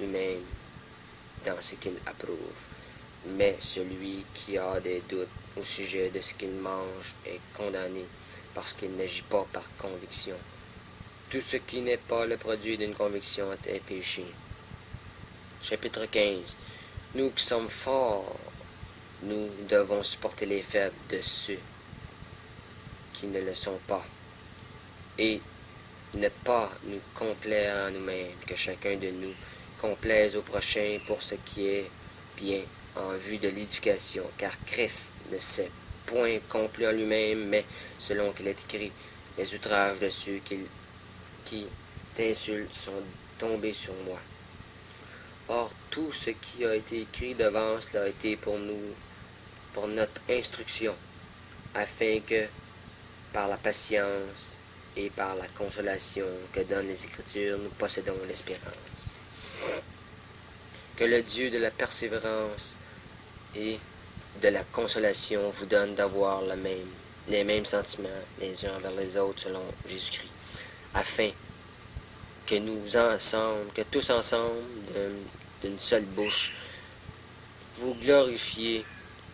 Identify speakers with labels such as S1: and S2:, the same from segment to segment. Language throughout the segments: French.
S1: lui-même dans ce qu'il approuve. Mais celui qui a des doutes au sujet de ce qu'il mange est condamné parce qu'il n'agit pas par conviction. Tout ce qui n'est pas le produit d'une conviction est péché. Chapitre 15. Nous qui sommes forts, nous devons supporter les faibles de ceux qui ne le sont pas, et ne pas nous complaire en nous-mêmes, que chacun de nous complaise au prochain pour ce qui est bien en vue de l'éducation, car Christ ne s'est point complu en lui-même, mais selon qu'il est écrit, les outrages de ceux qui t'insultent sont tombés sur moi. Or, tout ce qui a été écrit d'avance l'a été pour nous, pour notre instruction, afin que, par la patience et par la consolation que donnent les Écritures, nous possédons l'espérance. Que le Dieu de la persévérance et de la consolation vous donne d'avoir les mêmes sentiments les uns envers les autres selon Jésus-Christ, afin que tous ensemble, d'une seule bouche, vous glorifiez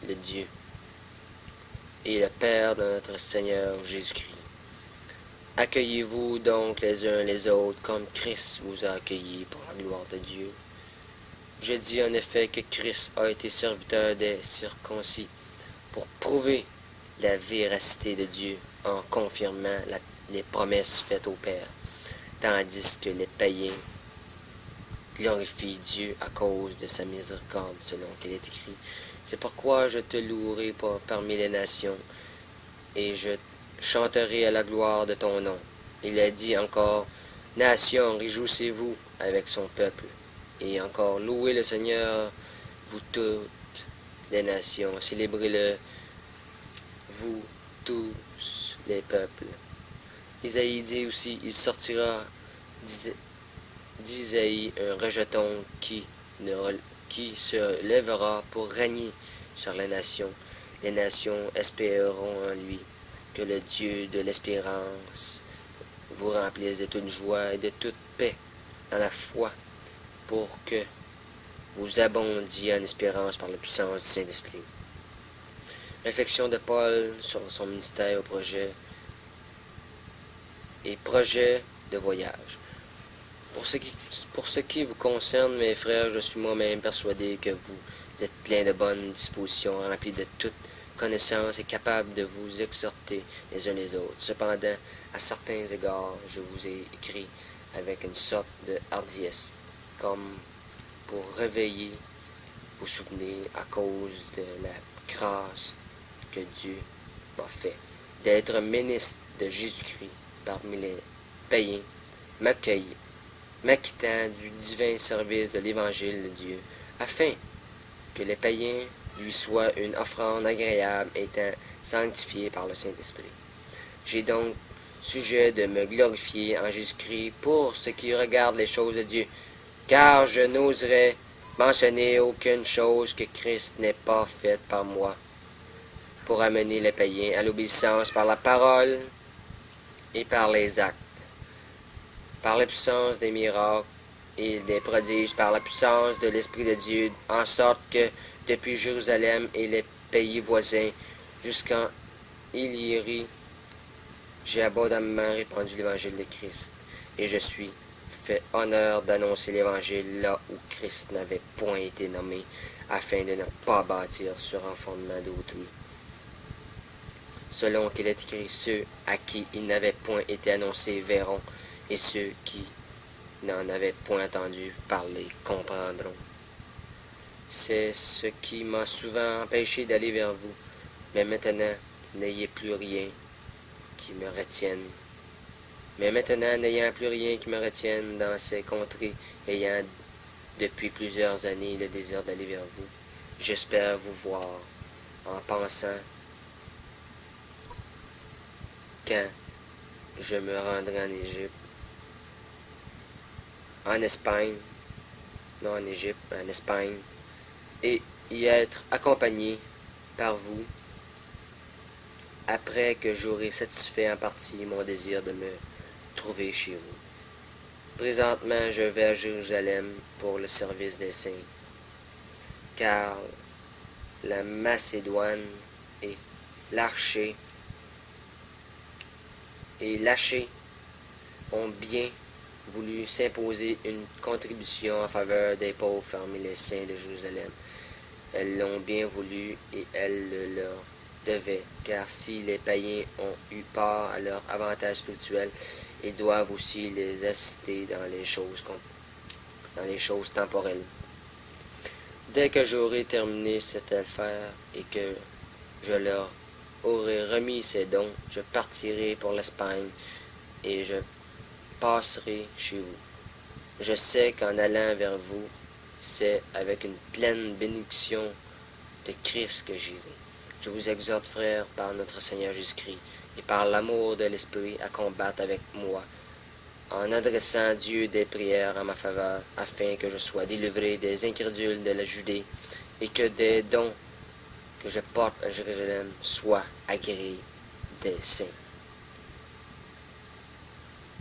S1: le Dieu et le Père de notre Seigneur Jésus-Christ. Accueillez-vous donc les uns les autres comme Christ vous a accueillis pour la gloire de Dieu. Je dis en effet que Christ a été serviteur des circoncis pour prouver la véracité de Dieu en confirmant les promesses faites au Père, tandis que les païens glorifient Dieu à cause de sa miséricorde, selon qu'il est écrit. C'est pourquoi je te louerai parmi les nations, et je chanterai à la gloire de ton nom. Il a dit encore, nations, réjouissez-vous avec son peuple. Et encore, louez le Seigneur, vous toutes les nations, célébrez-le, vous tous les peuples. Isaïe dit aussi, il sortira d'Isaïe un rejeton qui se lèvera pour régner sur les nations. Les nations espéreront en lui. Que le Dieu de l'espérance vous remplisse de toute joie et de toute paix dans la foi, pour que vous abondiez en espérance par la puissance du Saint-Esprit. Réflexion de Paul sur son ministère au projet de voyage. Pour ce qui vous concerne, mes frères, je suis moi-même persuadé que vous êtes pleins de bonnes dispositions, remplis de toute connaissance et capable de vous exhorter les uns les autres. Cependant, à certains égards, je vous ai écrit avec une sorte de hardiesse, comme pour réveiller vos souvenirs à cause de la grâce que Dieu m'a fait, d'être ministre de Jésus-Christ parmi les païens, m'acquittant du divin service de l'Évangile de Dieu, afin que les païens lui soit une offrande agréable étant sanctifiée par le Saint-Esprit. J'ai donc sujet de me glorifier en Jésus-Christ pour ce qui regarde les choses de Dieu, car je n'oserais mentionner aucune chose que Christ n'ait pas faite par moi pour amener les païens à l'obéissance par la parole et par les actes, par la puissance des miracles et des prodiges, par la puissance de l'Esprit de Dieu, en sorte que depuis Jérusalem et les pays voisins jusqu'en Illyrie, j'ai abondamment répandu l'Évangile de Christ, et je suis fait honneur d'annoncer l'Évangile là où Christ n'avait point été nommé, afin de ne pas bâtir sur un fondement d'autrui. Selon qu'il est écrit, ceux à qui il n'avait point été annoncé verront, et ceux qui n'en avaient point entendu parler comprendront. C'est ce qui m'a souvent empêché d'aller vers vous, mais maintenant, n'ayez plus rien qui me retienne. Mais maintenant, n'ayant plus rien qui me retienne dans ces contrées, ayant depuis plusieurs années le désir d'aller vers vous, j'espère vous voir en pensant quand je me rendrai en Égypte, en Espagne, non en Égypte, en Espagne, et y être accompagné par vous après que j'aurai satisfait en partie mon désir de me trouver chez vous. Présentement, je vais à Jérusalem pour le service des saints, car la Macédoine et l'Arché et l'Aché ont bien voulu s'imposer une contribution en faveur des pauvres parmi les saints de Jérusalem. Elles l'ont bien voulu et elles le leur devaient, car si les païens ont eu part à leur avantage spirituel, ils doivent aussi les assister dans les choses temporelles. Dès que j'aurai terminé cette affaire et que je leur aurai remis ces dons, je partirai pour l'Espagne et je passerai chez vous. Je sais qu'en allant vers vous, c'est avec une pleine bénédiction de Christ que j'irai. Je vous exhorte, frères, par notre Seigneur Jésus-Christ et par l'amour de l'Esprit, à combattre avec moi, en adressant à Dieu des prières en ma faveur, afin que je sois délivré des incrédules de la Judée et que des dons que je porte à Jérusalem soient agréés des saints,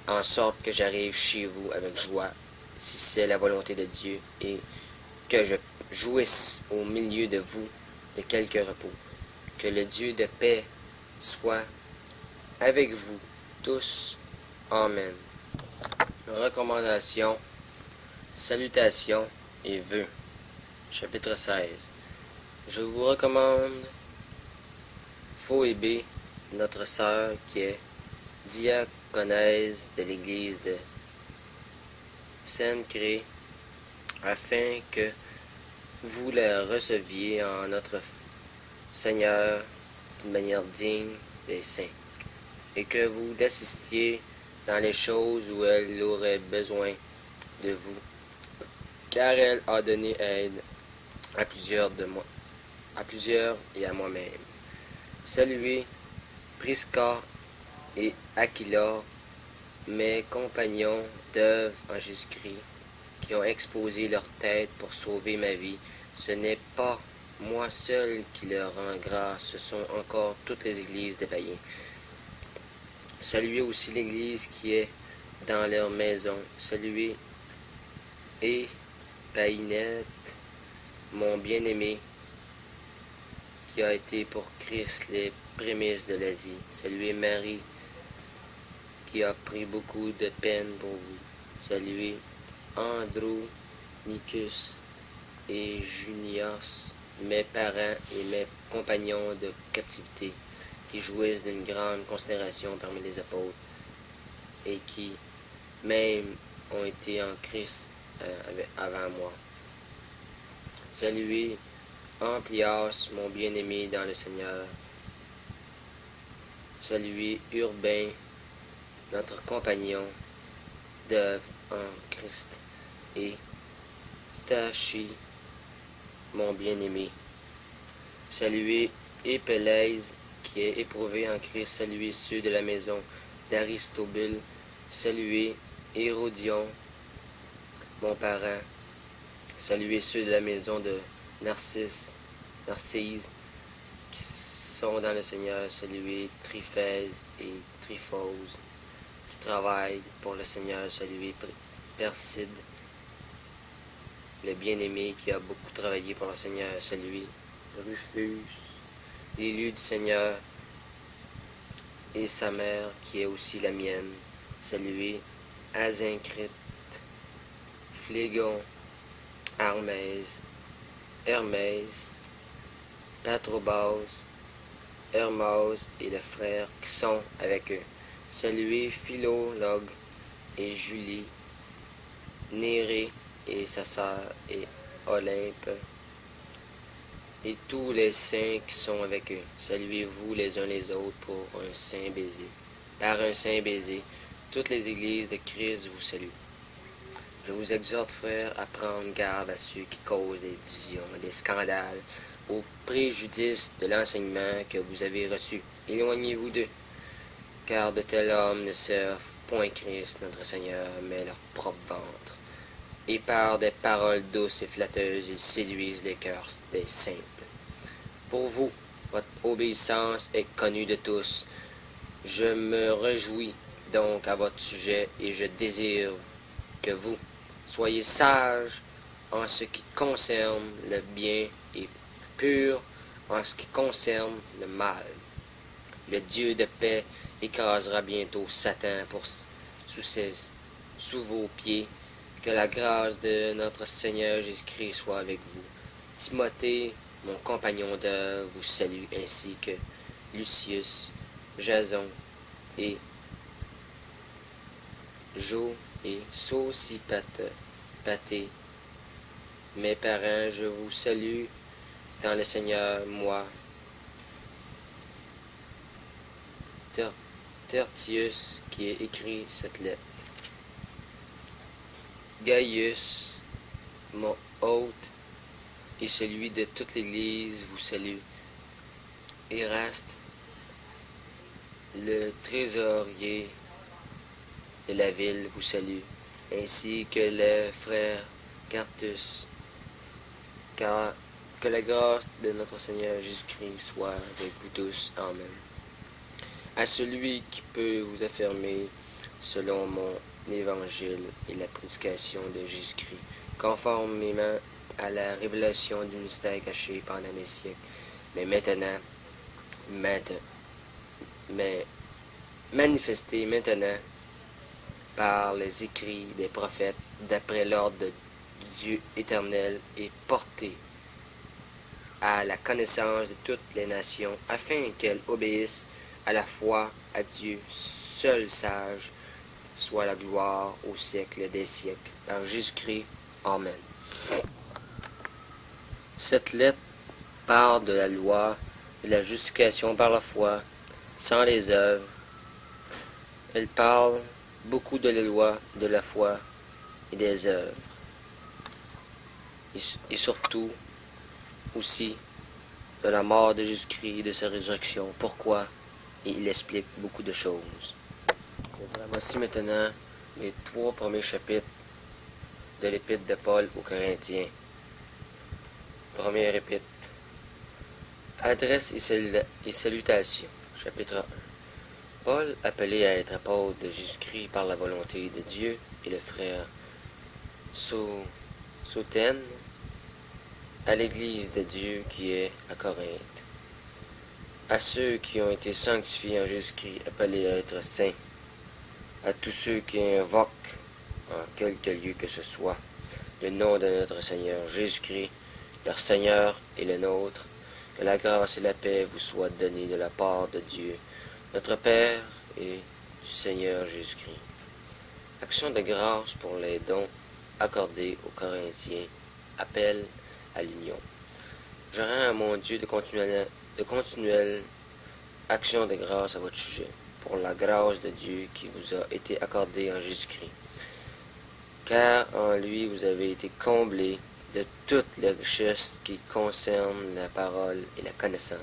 S1: en sorte que j'arrive chez vous avec joie, si c'est la volonté de Dieu, et que je jouisse au milieu de vous de quelque repos. Que le Dieu de paix soit avec vous tous. Amen. Recommandations, salutations et vœux. Chapitre 16. Je vous recommande Phoébé, notre sœur, qui est diaconesse de l'église de Sainte-Cré, afin que vous la receviez en notre Seigneur d'une manière digne des saints, et que vous l'assistiez dans les choses où elle aurait besoin de vous, car elle a donné aide à plusieurs et à moi-même. Saluez Prisca et Aquila, mes compagnons d'œuvre en Jésus-Christ, qui ont exposé leur tête pour sauver ma vie. Ce n'est pas moi seul qui leur rend grâce, ce sont encore toutes les églises des païens. Saluez aussi l'église qui est dans leur maison. Saluez Païnette, mon bien-aimé, qui a été pour Christ les prémices de l'Asie. Saluez Marie, qui a pris beaucoup de peine pour vous. Saluez Andronicus et Junias, mes parents et mes compagnons de captivité, qui jouissent d'une grande considération parmi les apôtres, et qui même ont été en Christ avant moi. Saluez Amplias, mon bien-aimé dans le Seigneur. Saluez Urbain, notre compagnon d'œuvre en Christ, et Stachie, mon bien-aimé. Saluez Épélèse, qui est éprouvé en Christ. Saluez ceux de la maison d'Aristobule. Saluez Hérodion, mon parent. Saluez ceux de la maison de Narcisse, qui sont dans le Seigneur. Saluez Tryphèse et Tryphose, qui travaillent pour le Seigneur. Saluez Perside, le bien-aimé qui a beaucoup travaillé pour le Seigneur. Saluez Rufus, l'élu du Seigneur, et sa mère, qui est aussi la mienne. Saluez Asyncrite, Phlégon, Hermès, Patrobas, Hermos et le frère qui sont avec eux. Saluez Philologue et Julie, Nérée et sa sœur, et Olympe, et tous les saints qui sont avec eux. Saluez-vous les uns les autres pour un saint baiser. Par un saint baiser, toutes les églises de Christ vous saluent. Je vous exhorte, frères, à prendre garde à ceux qui causent des divisions et des scandales, au préjudice de l'enseignement que vous avez reçu. Éloignez-vous d'eux, car de tels hommes ne servent point Christ, notre Seigneur, mais leur propre ventre. Et par des paroles douces et flatteuses, ils séduisent les cœurs des simples. Pour vous, votre obéissance est connue de tous. Je me réjouis donc à votre sujet, et je désire que vous soyez sages en ce qui concerne le bien et purs en ce qui concerne le mal. Le Dieu de paix écrasera bientôt Satan sous vos pieds. Que la grâce de notre Seigneur Jésus-Christ soit avec vous. Timothée, mon compagnon d'œuvre, vous salue, ainsi que Lucius, Jason et Jo et Sosipater. Mes parents, je vous salue dans le Seigneur, moi, Tertius, qui a écrit cette lettre. Gaius, mon hôte, et celui de toute l'Église vous salue. Eraste, le trésorier de la ville vous salue, ainsi que le frère Quartus. Car que la grâce de notre Seigneur Jésus-Christ soit avec vous tous. Amen. À celui qui peut vous affirmer, selon mon évangile et la prédication de Jésus-Christ, conformément à la révélation du mystère caché pendant les siècles, mais manifesté maintenant par les écrits des prophètes, d'après l'ordre du Dieu éternel, et porté à la connaissance de toutes les nations, afin qu'elles obéissent à la foi à Dieu, seul sage, soit la gloire au siècle des siècles. Par Jésus-Christ. Amen. Cette lettre parle de la loi, de la justification par la foi, sans les œuvres. Elle parle beaucoup de la loi, de la foi et des œuvres. Et surtout, aussi, de la mort de Jésus-Christ et de sa résurrection. Pourquoi? Et il explique beaucoup de choses. Voici maintenant les 3 premiers chapitres de l'épître de Paul aux Corinthiens. Première épître. Adresse et salutations. Chapitre 1. Paul, appelé à être apôtre de Jésus-Christ par la volonté de Dieu, et le frère Sostène, à l'Église de Dieu qui est à Corinthe. À ceux qui ont été sanctifiés en Jésus-Christ, appelés à être saints, à tous ceux qui invoquent, en quelque lieu que ce soit, le nom de notre Seigneur Jésus-Christ, leur Seigneur et le nôtre, que la grâce et la paix vous soient données de la part de Dieu, notre Père et du Seigneur Jésus-Christ. Action de grâce pour les dons accordés aux Corinthiens, appel à l'union. Je rends à mon Dieu de continuelle action de grâce à votre sujet, pour la grâce de Dieu qui vous a été accordée en Jésus-Christ. Car en lui vous avez été comblés de toutes les richesses qui concernent la parole et la connaissance.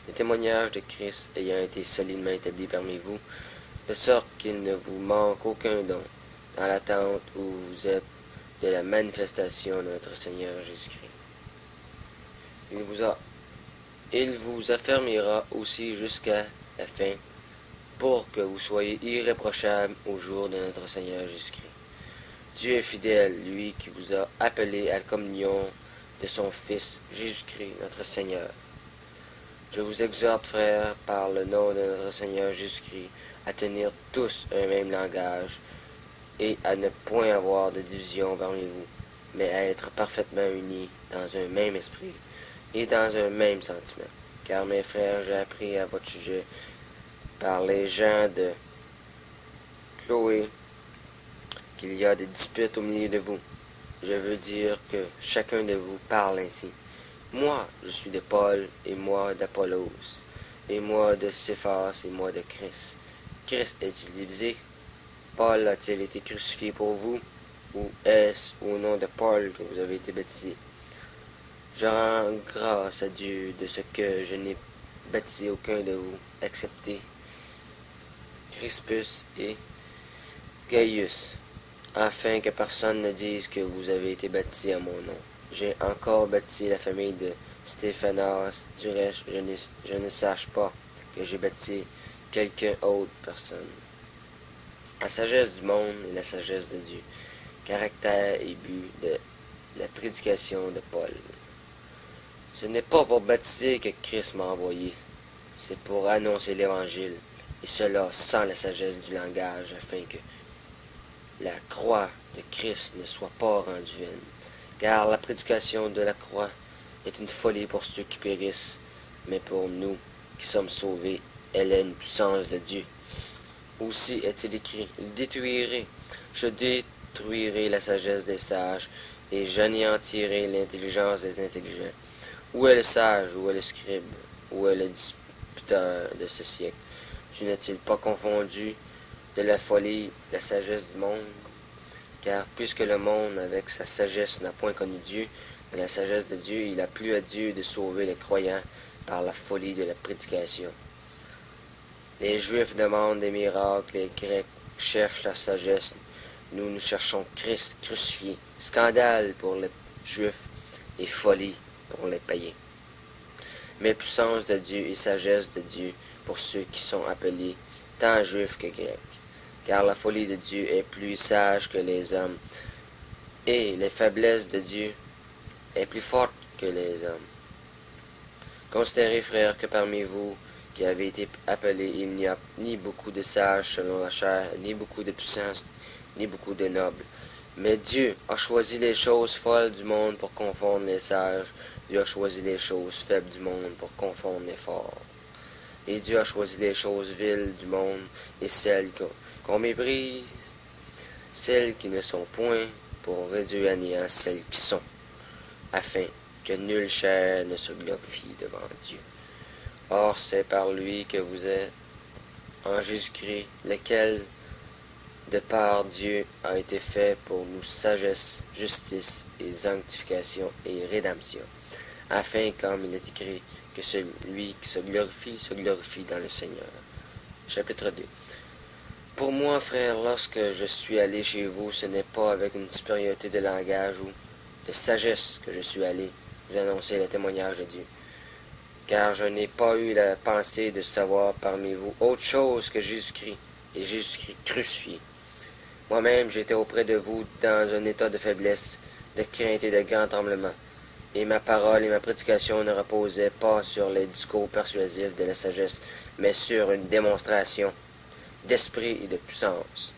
S1: Le témoignage de Christ ayant été solidement établi parmi vous, de sorte qu'il ne vous manque aucun don, dans l'attente où vous êtes de la manifestation de notre Seigneur Jésus-Christ. Il vous affermira aussi jusqu'à la fin, pour que vous soyez irréprochables au jour de notre Seigneur Jésus-Christ. Dieu est fidèle, lui qui vous a appelé à la communion de son Fils, Jésus-Christ, notre Seigneur. Je vous exhorte, frères, par le nom de notre Seigneur Jésus-Christ, à tenir tous un même langage, et à ne point avoir de division parmi vous, mais à être parfaitement unis dans un même esprit et dans un même sentiment. Car, mes frères, j'ai appris à votre sujet par les gens de Chloé qu'il y a des disputes au milieu de vous. Je veux dire que chacun de vous parle ainsi. Moi, je suis de Paul, et moi d'Apollos, et moi de Céphas, et moi de Christ. Christ est-il divisé? Paul a-t-il été crucifié pour vous? Ou est-ce au nom de Paul que vous avez été baptisés? Je rends grâce à Dieu de ce que je n'ai baptisé aucun de vous, excepté Crispus et Gaius, afin que personne ne dise que vous avez été baptisés à mon nom. J'ai encore baptisé la famille de Stéphanas. Du reste, je ne sache pas que j'ai baptisé quelqu'un autre personne. La sagesse du monde et la sagesse de Dieu. Caractère et but de la prédication de Paul. Ce n'est pas pour baptiser que Christ m'a envoyé, c'est pour annoncer l'Évangile, et cela sans la sagesse du langage, afin que la croix de Christ ne soit pas rendue vaine. Car la prédication de la croix est une folie pour ceux qui périssent, mais pour nous qui sommes sauvés, elle est une puissance de Dieu. Aussi est-il écrit, je détruirai la sagesse des sages, et j'anéantirai l'intelligence des intelligents. Où est le sage, où est le scribe, où est le disputeur de ce siècle? Tu n'as-t-il pas confondu de la folie la sagesse du monde? Car puisque le monde, avec sa sagesse, n'a point connu Dieu, dans la sagesse de Dieu, il a plu à Dieu de sauver les croyants par la folie de la prédication. Les Juifs demandent des miracles, les Grecs cherchent la sagesse. Nous cherchons Christ crucifié. Scandale pour les Juifs et folie pour les païens. Mais puissance de Dieu et sagesse de Dieu pour ceux qui sont appelés tant Juifs que Grecs. Car la folie de Dieu est plus sage que les hommes, et les faiblesses de Dieu est plus forte que les hommes. Considérez, frères, que parmi vous qui avez été appelés, il n'y a ni beaucoup de sages selon la chair, ni beaucoup de puissance, ni beaucoup de nobles. Mais Dieu a choisi les choses folles du monde pour confondre les sages. Dieu a choisi les choses faibles du monde pour confondre les forts. Et Dieu a choisi les choses viles du monde et celles qu'on méprise, celles qui ne sont point, pour réduire à néant celles qui sont, afin que nulle chair ne se glorifie devant Dieu. Or, c'est par lui que vous êtes en Jésus-Christ, lequel, de par Dieu, a été fait pour nous sagesse, justice et sanctification et rédemption, afin, comme il est écrit, que celui qui se glorifie dans le Seigneur. Chapitre 2. Pour moi, frère, lorsque je suis allé chez vous, ce n'est pas avec une supériorité de langage ou de sagesse que je suis allé vous annoncer le témoignage de Dieu. Car je n'ai pas eu la pensée de savoir parmi vous autre chose que Jésus-Christ, et Jésus-Christ crucifié. Moi-même, j'étais auprès de vous dans un état de faiblesse, de crainte et de grand tremblement, et ma parole et ma prédication ne reposaient pas sur les discours persuasifs de la sagesse, mais sur une démonstration d'esprit et de puissance,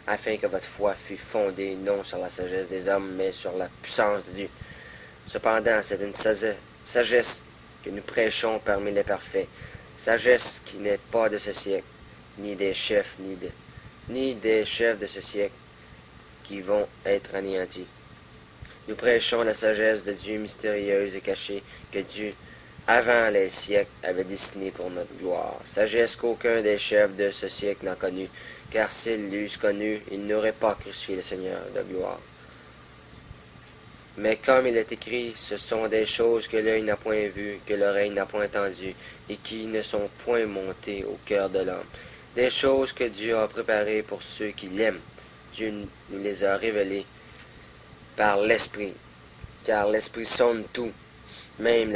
S1: afin que votre foi fût fondée non sur la sagesse des hommes, mais sur la puissance de Dieu. Cependant, c'est une sagesse que nous prêchons parmi les parfaits, sagesse qui n'est pas de ce siècle, ni des chefs, ni des chefs de ce siècle qui vont être anéantis. Nous prêchons la sagesse de Dieu mystérieuse et cachée que Dieu, avant les siècles, avait destinée pour notre gloire. Sagesse qu'aucun des chefs de ce siècle n'a connue, car s'ils l'eussent connue, ils n'auraient pas crucifié le Seigneur de gloire. Mais comme il est écrit, ce sont des choses que l'œil n'a point vues, que l'oreille n'a point entendues, et qui ne sont point montées au cœur de l'homme. Des choses que Dieu a préparées pour ceux qui l'aiment. Dieu nous les a révélées par l'Esprit, car l'Esprit sonde tout, même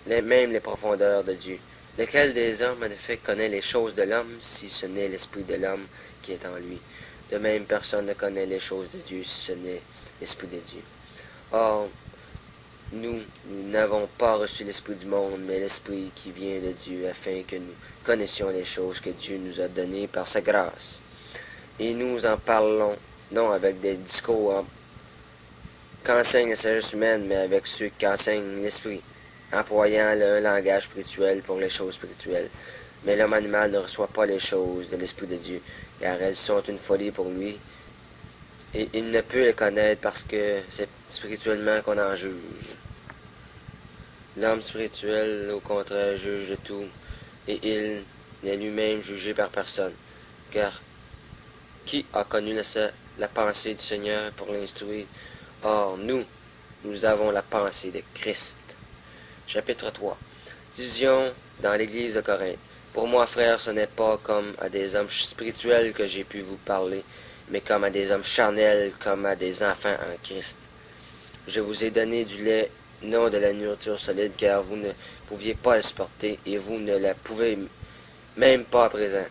S1: les profondeurs de Dieu. Lequel des hommes, en effet, connaît les choses de l'homme, si ce n'est l'Esprit de l'homme qui est en lui? De même, personne ne connaît les choses de Dieu, si ce n'est l'Esprit de Dieu. Or, nous n'avons pas reçu l'Esprit du monde, mais l'Esprit qui vient de Dieu, afin que nous connaissions les choses que Dieu nous a données par sa grâce. Et nous en parlons, non avec des discours qu'enseigne la sagesse humaine, mais avec ceux qu'enseigne l'Esprit, employant un langage spirituel pour les choses spirituelles. Mais l'homme animal ne reçoit pas les choses de l'Esprit de Dieu, car elles sont une folie pour lui, et il ne peut les connaître parce que c'est spirituellement qu'on en juge. L'homme spirituel, au contraire, juge de tout, et il n'est lui-même jugé par personne, car qui a connu la pensée du Seigneur pour l'instruire? Or, nous avons la pensée de Christ. Chapitre 3. Division dans l'Église de Corinthe. Pour moi, frères, ce n'est pas comme à des hommes spirituels que j'ai pu vous parler, mais comme à des hommes charnels, comme à des enfants en Christ. Je vous ai donné du lait, non de la nourriture solide, car vous ne pouviez pas le supporter, et vous ne la pouvez même pas à présent,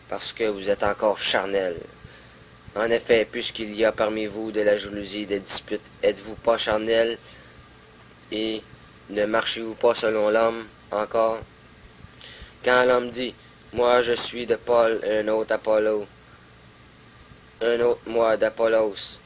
S1: parce que vous êtes encore charnels. En effet, puisqu'il y a parmi vous de la jalousie, des disputes, êtes-vous pas charnel et ne marchez-vous pas selon l'homme encore? Quand l'homme dit, moi je suis de Paul, un autre Apollo, un autre moi d'Apollos,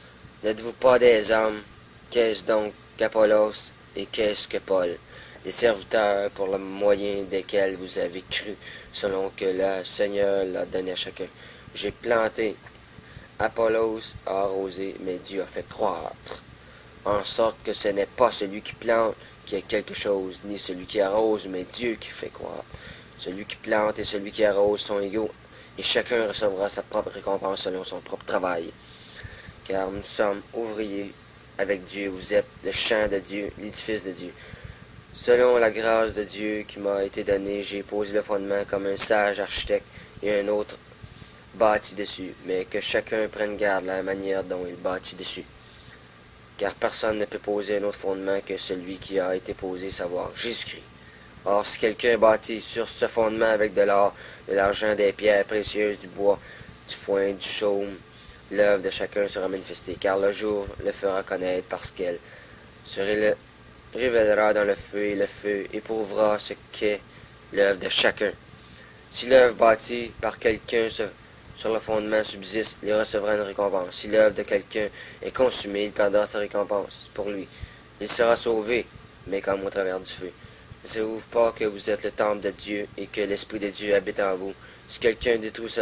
S1: n'êtes-vous pas des hommes? Qu'est-ce donc qu'Apollos et qu'est-ce que Paul? Des serviteurs pour le moyen desquels vous avez cru, selon que le Seigneur l'a donné à chacun. J'ai planté, Apollos a arrosé, mais Dieu a fait croître, en sorte que ce n'est pas celui qui plante qui a quelque chose, ni celui qui arrose, mais Dieu qui fait croître. Celui qui plante et celui qui arrose sont égaux, et chacun recevra sa propre récompense selon son propre travail. Car nous sommes ouvriers avec Dieu, vous êtes le champ de Dieu, l'édifice de Dieu. Selon la grâce de Dieu qui m'a été donnée, j'ai posé le fondement comme un sage architecte et un autre bâti dessus, mais que chacun prenne garde à la manière dont il bâtit dessus. Car personne ne peut poser un autre fondement que celui qui a été posé, savoir Jésus-Christ. Or, si quelqu'un bâtit sur ce fondement avec de l'or, de l'argent, des pierres précieuses, du bois, du foin, du chaume, l'œuvre de chacun sera manifestée, car le jour le fera connaître parce qu'elle se révélera dans le feu éprouvera ce qu'est l'œuvre de chacun. Si l'œuvre bâtie par quelqu'un sur le fondement subsiste, il recevra une récompense. Si l'œuvre de quelqu'un est consumée, il perdra sa récompense pour lui. Il sera sauvé, mais comme au travers du feu. Ne savez-vous pas que vous êtes le temple de Dieu et que l'Esprit de Dieu habite en vous? Si quelqu'un détruit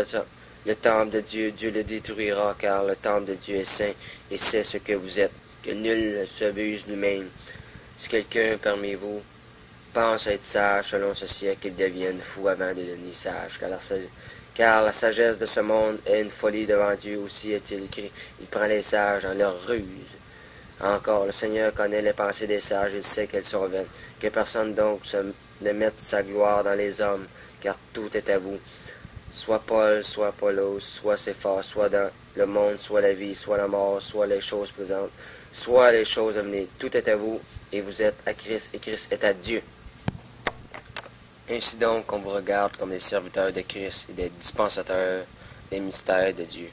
S1: le temple de Dieu, Dieu le détruira, car le temple de Dieu est saint, et c'est ce que vous êtes, que nul ne s'abuse lui-même. Si quelqu'un parmi vous pense être sage selon ce siècle, qu'il devienne fou avant de devenir sage, car la sagesse de ce monde est une folie devant Dieu, aussi est-il écrit, il prend les sages dans leur ruse. Encore, le Seigneur connaît les pensées des sages, il sait qu'elles sont vaines. Que personne donc ne mette sa gloire dans les hommes, car tout est à vous. Soit Paul, soit Apollos, soit Céphas, soit dans le monde, soit la vie, soit la mort, soit les choses présentes, soit les choses à venir. Tout est à vous, et vous êtes à Christ, et Christ est à Dieu. Ainsi donc, on vous regarde comme des serviteurs de Christ et des dispensateurs des mystères de Dieu.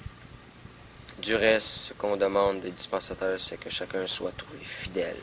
S1: Du reste, ce qu'on demande des dispensateurs, c'est que chacun soit trouvé fidèle.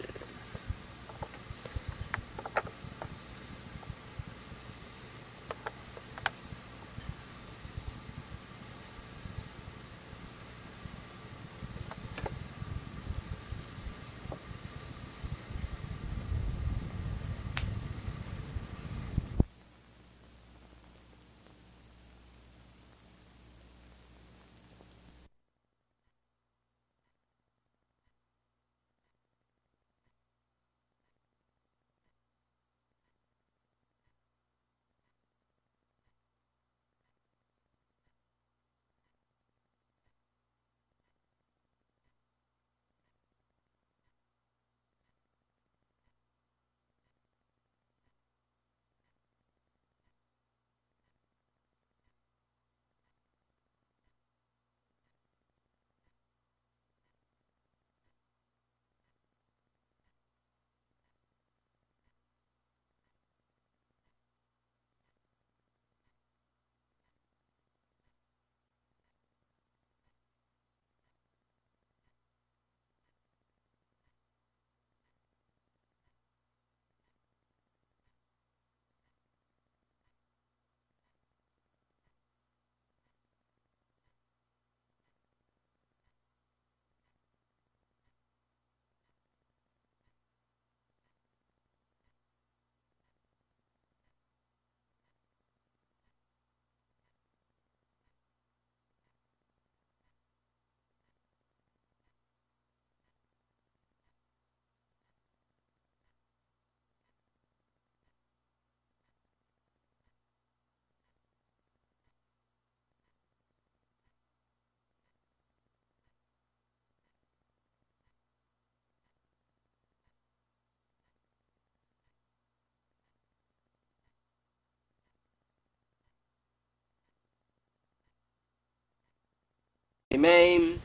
S1: Et même,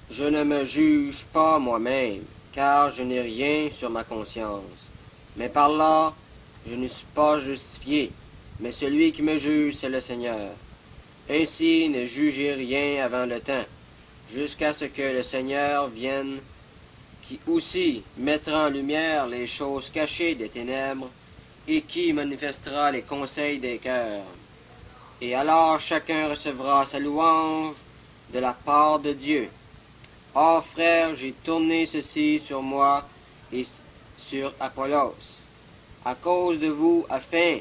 S1: je ne me juge pas moi-même, car je n'ai rien sur ma conscience. Mais par là, je ne suis pas justifié, mais celui qui me juge, c'est le Seigneur. Ainsi, ne jugez rien avant le temps,
S2: jusqu'à ce que le Seigneur vienne, qui aussi mettra en lumière les choses cachées des ténèbres, et qui manifestera les conseils des cœurs. Et alors chacun recevra sa louange de la part de Dieu. Or, frères, j'ai tourné ceci sur moi et sur Apollos, à cause de vous, afin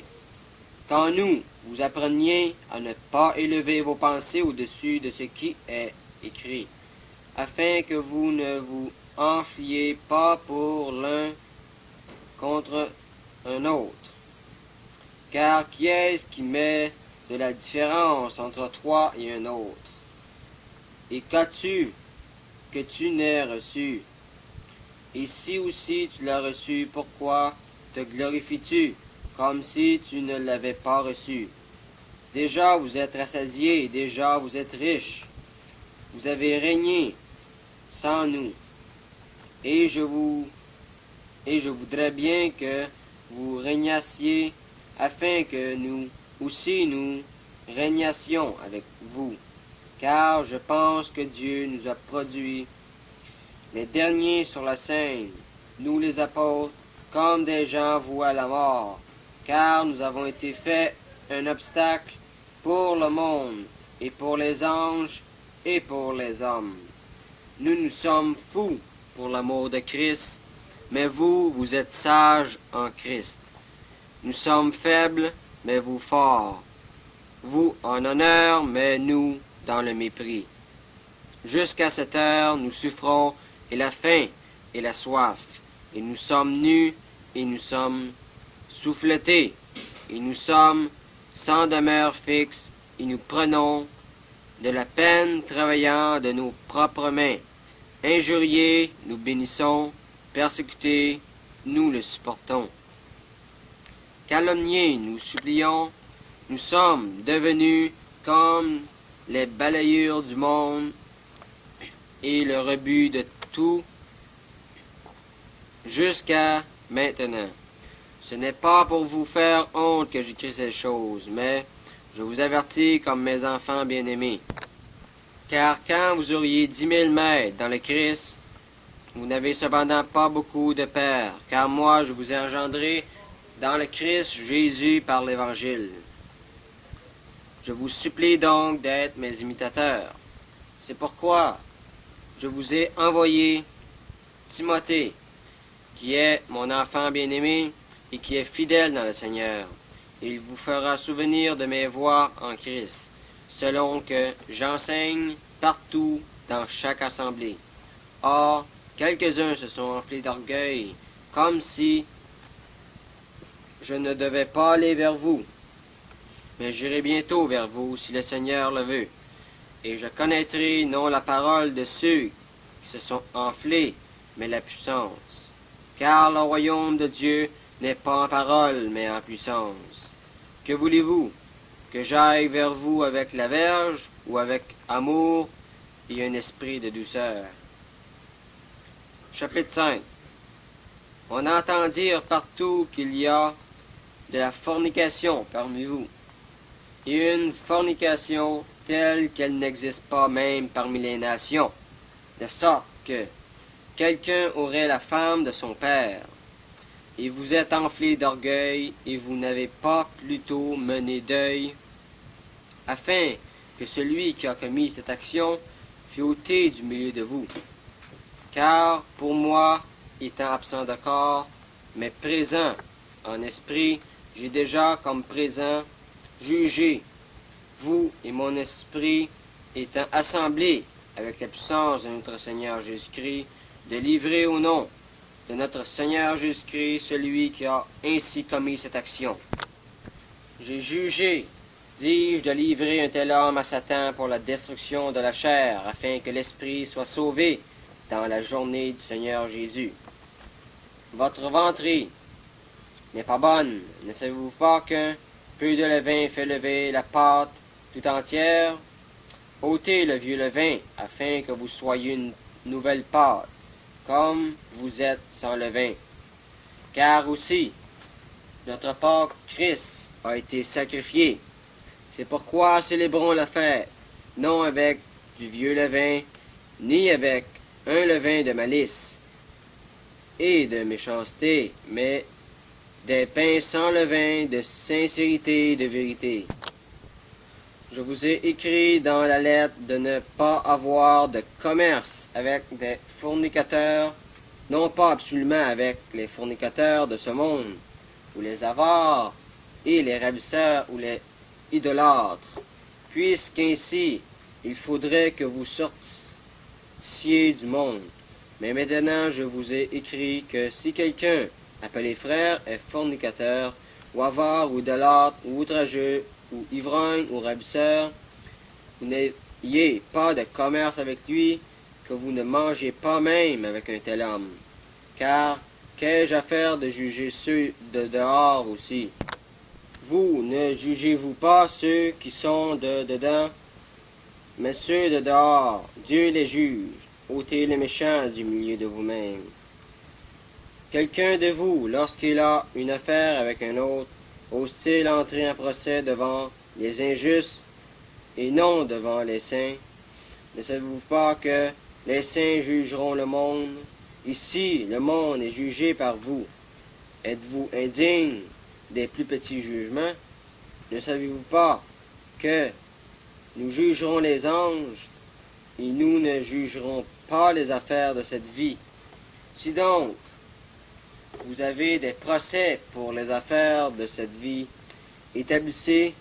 S2: qu'en nous, vous appreniez à ne pas élever vos pensées au-dessus de ce qui est écrit, afin que vous ne vous enfliez pas pour l'un contre un autre. Car qui est-ce qui met de la différence entre toi et un autre? Et qu'as-tu que tu n'aies reçu? Et si aussi tu l'as reçu, pourquoi te glorifies-tu, comme si tu ne l'avais pas reçu? Déjà vous êtes rassasiés, déjà vous êtes riches. Vous avez régné sans nous. Et je voudrais bien que vous régnassiez, afin que nous aussi nous régnassions avec vous. Car je pense que Dieu nous a produits les derniers sur la scène, nous les apôtres, comme des gens voués à la mort, car nous avons été faits un obstacle pour le monde, et pour les anges, et pour les hommes. Nous nous sommes fous pour l'amour de Christ, mais vous, vous êtes sages en Christ. Nous sommes faibles, mais vous forts. Vous en honneur, mais nous dans le mépris. Jusqu'à cette heure, nous souffrons, et la faim, et la soif, et nous sommes nus, et nous sommes souffletés, et nous sommes sans demeure fixe, et nous prenons de la peine travaillant de nos propres mains. Injuriés, nous bénissons, persécutés, nous le supportons. Calomniés, nous supplions, nous sommes devenus comme les balayures du monde et le rebut de tout jusqu'à maintenant. Ce n'est pas pour vous faire honte que j'écris ces choses, mais je vous avertis comme mes enfants bien-aimés. Car quand vous auriez 10 000 maîtres dans le Christ, vous n'avez cependant pas beaucoup de pères, car moi je vous ai engendré dans le Christ Jésus par l'Évangile. Je vous supplie donc d'être mes imitateurs. C'est pourquoi je vous ai envoyé Timothée, qui est mon enfant bien-aimé et qui est fidèle dans le Seigneur. Il vous fera souvenir de mes voies en Christ, selon que j'enseigne partout dans chaque assemblée. Or, quelques-uns se sont enflés d'orgueil, comme si je ne devais pas aller vers vous. Mais j'irai bientôt vers vous, si le Seigneur le veut. Et je connaîtrai non la parole de ceux qui se sont enflés, mais la puissance. Car le royaume de Dieu n'est pas en parole, mais en puissance. Que voulez-vous? Que j'aille vers vous avec la verge, ou avec amour et un esprit de douceur? Chapitre 5. On entend dire partout qu'il y a de la fornication parmi vous, et une fornication telle qu'elle n'existe pas même parmi les nations, de sorte que quelqu'un aurait la femme de son père, et vous êtes enflés d'orgueil, et vous n'avez pas plutôt mené deuil, afin que celui qui a commis cette action fût ôté du milieu de vous. Car pour moi, étant absent de corps, mais présent en esprit, j'ai déjà comme présent jugé, vous et mon esprit étant assemblés avec la puissance de notre Seigneur Jésus-Christ, de livrer au nom de notre Seigneur Jésus-Christ celui qui a ainsi commis cette action. J'ai jugé, dis-je, de livrer un tel homme à Satan pour la destruction de la chair, afin que l'esprit soit sauvé dans la journée du Seigneur Jésus. Votre ventrée n'est pas bonne. Ne savez-vous pas qu'un peu de levain fait lever la pâte tout entière? Ôtez le vieux levain, afin que vous soyez une nouvelle pâte, comme vous êtes sans levain. Car aussi, notre Pâque Christ a été sacrifié. C'est pourquoi célébrons la fête, non avec du vieux levain, ni avec un levain de malice et de méchanceté, mais des pains sans levain de sincérité et de vérité. Je vous ai écrit dans la lettre de ne pas avoir de commerce avec des fornicateurs, non pas absolument avec les fornicateurs de ce monde, ou les avares, et les ravisseurs, ou les idolâtres, puisqu'ainsi il faudrait que vous sortiez du monde. Mais maintenant je vous ai écrit que si quelqu'un, appelé frère, est fornicateur, ou avare, ou idolâtre, ou outrageux, ou ivrogne, ou ravisseur, vous n'ayez pas de commerce avec lui, que vous ne mangez pas même avec un tel homme. Car qu'ai-je à faire de juger ceux de dehors aussi? Vous ne jugez-vous pas ceux qui sont de dedans, mais ceux de dehors, Dieu les juge. Ôtez les méchants du milieu de vous-même. Quelqu'un de vous, lorsqu'il a une affaire avec un autre, ose-t-il entrer en procès devant les injustes et non devant les saints? Ne savez-vous pas que les saints jugeront le monde? Ici, le monde est jugé par vous. Êtes-vous indigne des plus petits jugements? Ne savez-vous pas que nous jugerons les anges et nous ne jugerons pas les affaires de cette vie? Si donc vous avez des procès pour les affaires de cette vie, établissez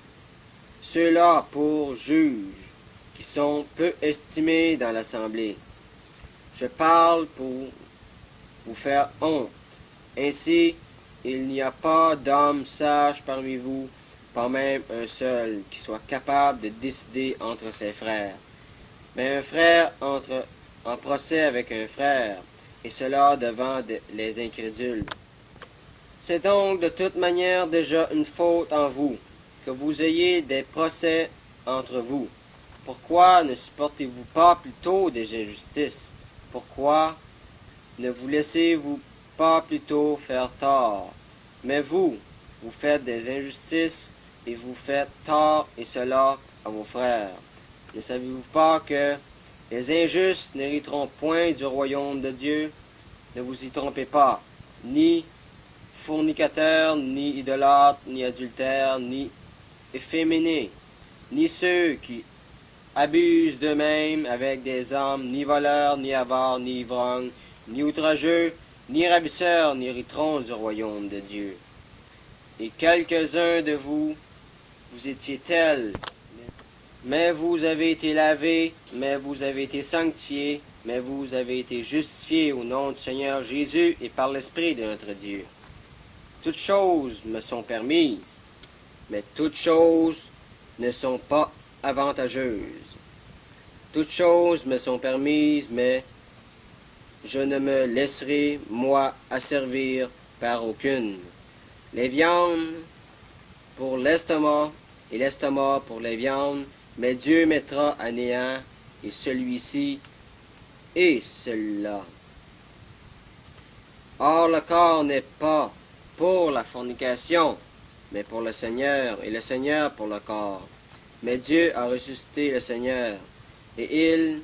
S2: ceux-là pour juges, qui sont peu estimés dans l'assemblée. Je parle pour vous faire honte. Ainsi, il n'y a pas d'homme sage parmi vous, pas même un seul, qui soit capable de décider entre ses frères. Mais un frère entre en procès avec un frère, et cela devant les incrédules. C'est donc de toute manière déjà une faute en vous, que vous ayez des procès entre vous. Pourquoi ne supportez-vous pas plutôt des injustices? Pourquoi ne vous laissez-vous pas plutôt faire tort? Mais vous faites des injustices, et vous faites tort, et cela à vos frères. Ne savez-vous pas que les injustes n'hériteront point du royaume de Dieu? Ne vous y trompez pas, ni fornicateurs, ni idolâtres, ni adultères, ni efféminés, ni ceux qui abusent d'eux-mêmes avec des hommes, ni voleurs, ni avares, ni ivrognes, ni outrageux, ni ravisseurs, n'hériteront du royaume de Dieu. Et quelques-uns de vous étiez tels, mais vous avez été lavés, mais vous avez été sanctifiés, mais vous avez été justifiés au nom du Seigneur Jésus et par l'Esprit de notre Dieu. Toutes choses me sont permises, mais toutes choses ne sont pas avantageuses. Toutes choses me sont permises, mais je ne me laisserai, moi, asservir par aucune. Les viandes pour l'estomac, et l'estomac pour les viandes, mais Dieu mettra à néant, et celui-ci et celui-là. Or, le corps n'est pas pour la fornication, mais pour le Seigneur, et le Seigneur pour le corps. Mais Dieu a ressuscité le Seigneur, et il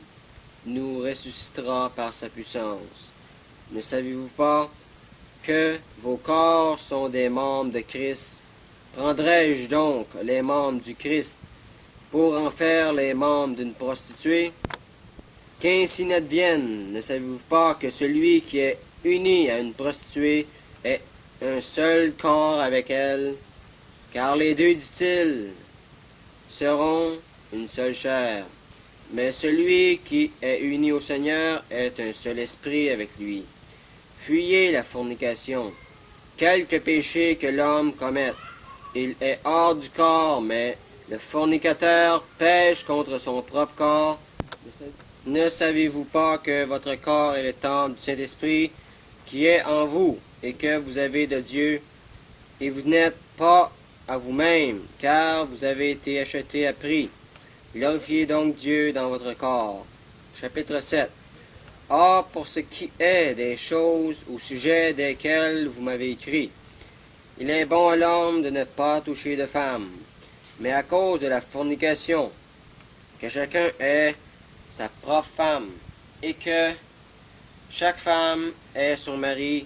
S2: nous ressuscitera par sa puissance. Ne savez-vous pas que vos corps sont des membres de Christ? Prendrai-je donc les membres du Christ pour en faire les membres d'une prostituée? Qu'ainsi n'advienne, ne savez-vous pas que celui qui est uni à une prostituée est un seul corps avec elle? Car les deux, dit-il, seront une seule chair. Mais celui qui est uni au Seigneur est un seul esprit avec lui. Fuyez la fornication. Quelque péché que l'homme commette, il est hors du corps, mais le fornicateur pêche contre son propre corps. Ne savez-vous pas que votre corps est le temple du Saint-Esprit qui est en vous et que vous avez de Dieu, et vous n'êtes pas à vous-même, car vous avez été achetés à prix. Glorifiez donc Dieu dans votre corps. Chapitre 7. Or, pour ce qui est des choses au sujet desquelles vous m'avez écrit, il est bon à l'homme de ne pas toucher de femme, mais à cause de la fornication, que chacun ait sa propre femme, et que chaque femme ait son mari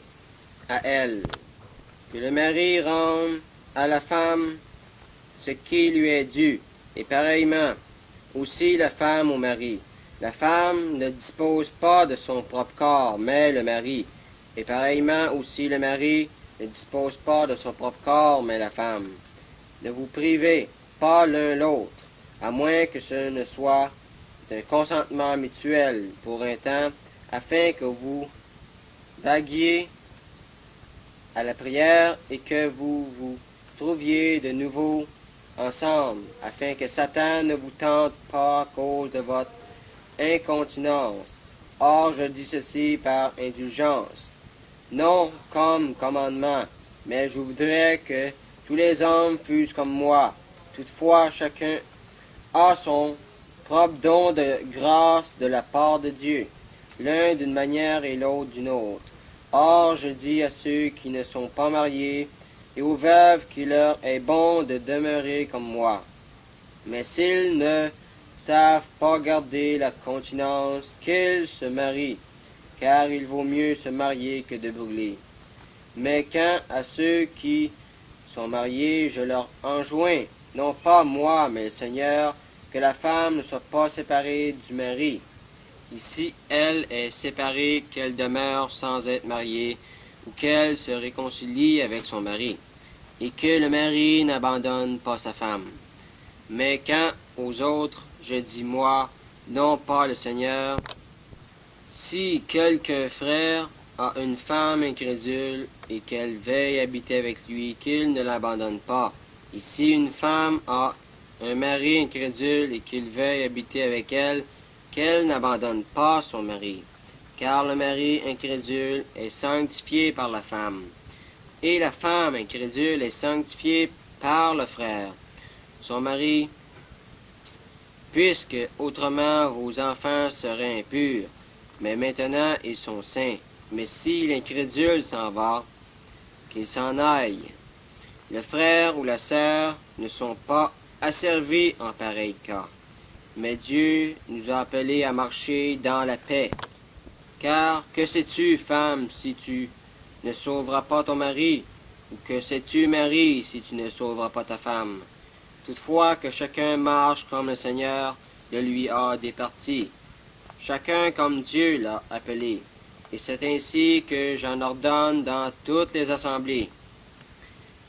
S2: à elle. Que le mari rende à la femme ce qui lui est dû, et pareillement aussi la femme au mari. La femme ne dispose pas de son propre corps, mais le mari. Et pareillement aussi le mari ne dispose pas de son propre corps, mais la femme. Ne vous privez pas l'un l'autre, à moins que ce ne soit d'un consentement mutuel pour un temps, afin que vous vaguiez à la prière et que vous vous trouviez de nouveau ensemble, afin que Satan ne vous tente pas à cause de votre incontinence. Or, je dis ceci par indulgence, non comme commandement, mais je voudrais que tous les hommes fussent comme moi. Toutefois, chacun a son propre don de grâce de la part de Dieu, l'un d'une manière et l'autre d'une autre. Or, je dis à ceux qui ne sont pas mariés et aux veuves qu'il leur est bon de demeurer comme moi. Mais s'ils ne savent pas garder la continence, qu'ils se marient, car il vaut mieux se marier que de brûler. Mais quant à ceux qui sont mariés, je leur enjoins, non pas moi, mais le Seigneur, que la femme ne soit pas séparée du mari. Ici, elle est séparée, qu'elle demeure sans être mariée, ou qu'elle se réconcilie avec son mari, et que le mari n'abandonne pas sa femme. Mais quant aux autres, je dis moi, non pas le Seigneur, si quelque frère a une femme incrédule et qu'elle veuille habiter avec lui, qu'il ne l'abandonne pas. Et si une femme a un mari incrédule et qu'il veuille habiter avec elle, qu'elle n'abandonne pas son mari, car le mari incrédule est sanctifié par la femme, et la femme incrédule est sanctifiée par le frère, son mari, puisque autrement vos enfants seraient impurs, mais maintenant ils sont saints. Mais si l'incrédule s'en va, qu'il s'en aille. Le frère ou la sœur ne sont pas asservis en pareil cas. Mais Dieu nous a appelés à marcher dans la paix. Car que sais-tu, femme, si tu ne sauveras pas ton mari, ou que sais-tu, mari, si tu ne sauveras pas ta femme? Toutefois que chacun marche comme le Seigneur le lui a départi, chacun comme Dieu l'a appelé. Et c'est ainsi que j'en ordonne dans toutes les assemblées.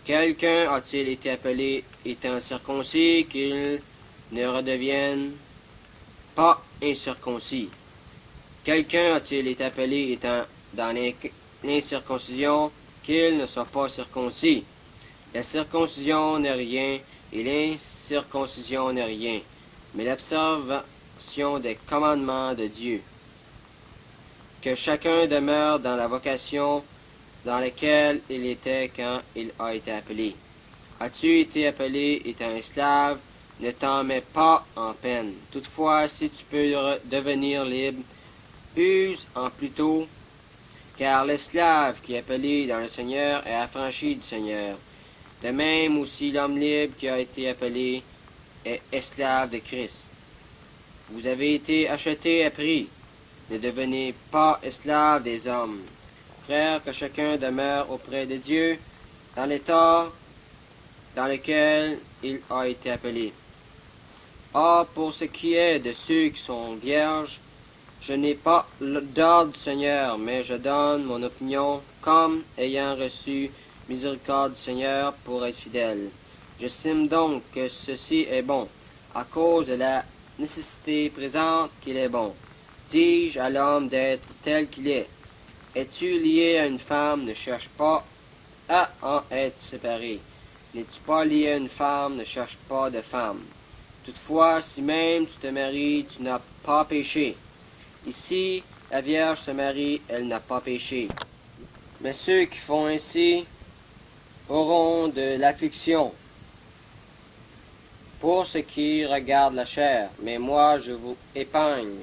S2: Quelqu'un a-t-il été appelé étant circoncis qu'il ne redevienne pas incirconcis? Quelqu'un a-t-il été appelé étant dans l'incirconcision qu'il ne soit pas circoncis? La circoncision n'est rien et l'incirconcision n'est rien, mais l'observation des commandements de Dieu. Que chacun demeure dans la vocation dans laquelle il était quand il a été appelé. As-tu été appelé étant esclave? Ne t'en mets pas en peine. Toutefois, si tu peux devenir libre, use en plutôt, car l'esclave qui est appelé dans le Seigneur est affranchi du Seigneur. De même aussi l'homme libre qui a été appelé est esclave de Christ. Vous avez été achetés à prix. Ne devenez pas esclaves des hommes. Frères, que chacun demeure auprès de Dieu dans l'état dans lequel il a été appelé. Or, pour ce qui est de ceux qui sont vierges, je n'ai pas d'ordre du Seigneur, mais je donne mon opinion comme ayant reçu miséricorde du Seigneur pour être fidèle. J'estime donc que ceci est bon, à cause de la nécessité présente qu'il est bon. Dis-je à l'homme d'être tel qu'il est. Es-tu lié à une femme, ne cherche pas à en être séparé. N'es-tu pas lié à une femme, ne cherche pas de femme. Toutefois, si même tu te maries, tu n'as pas péché. Ici, la Vierge se marie, elle n'a pas péché. Mais ceux qui font ainsi auront de l'affliction pour ce qui regarde la chair, mais moi je vous épargne.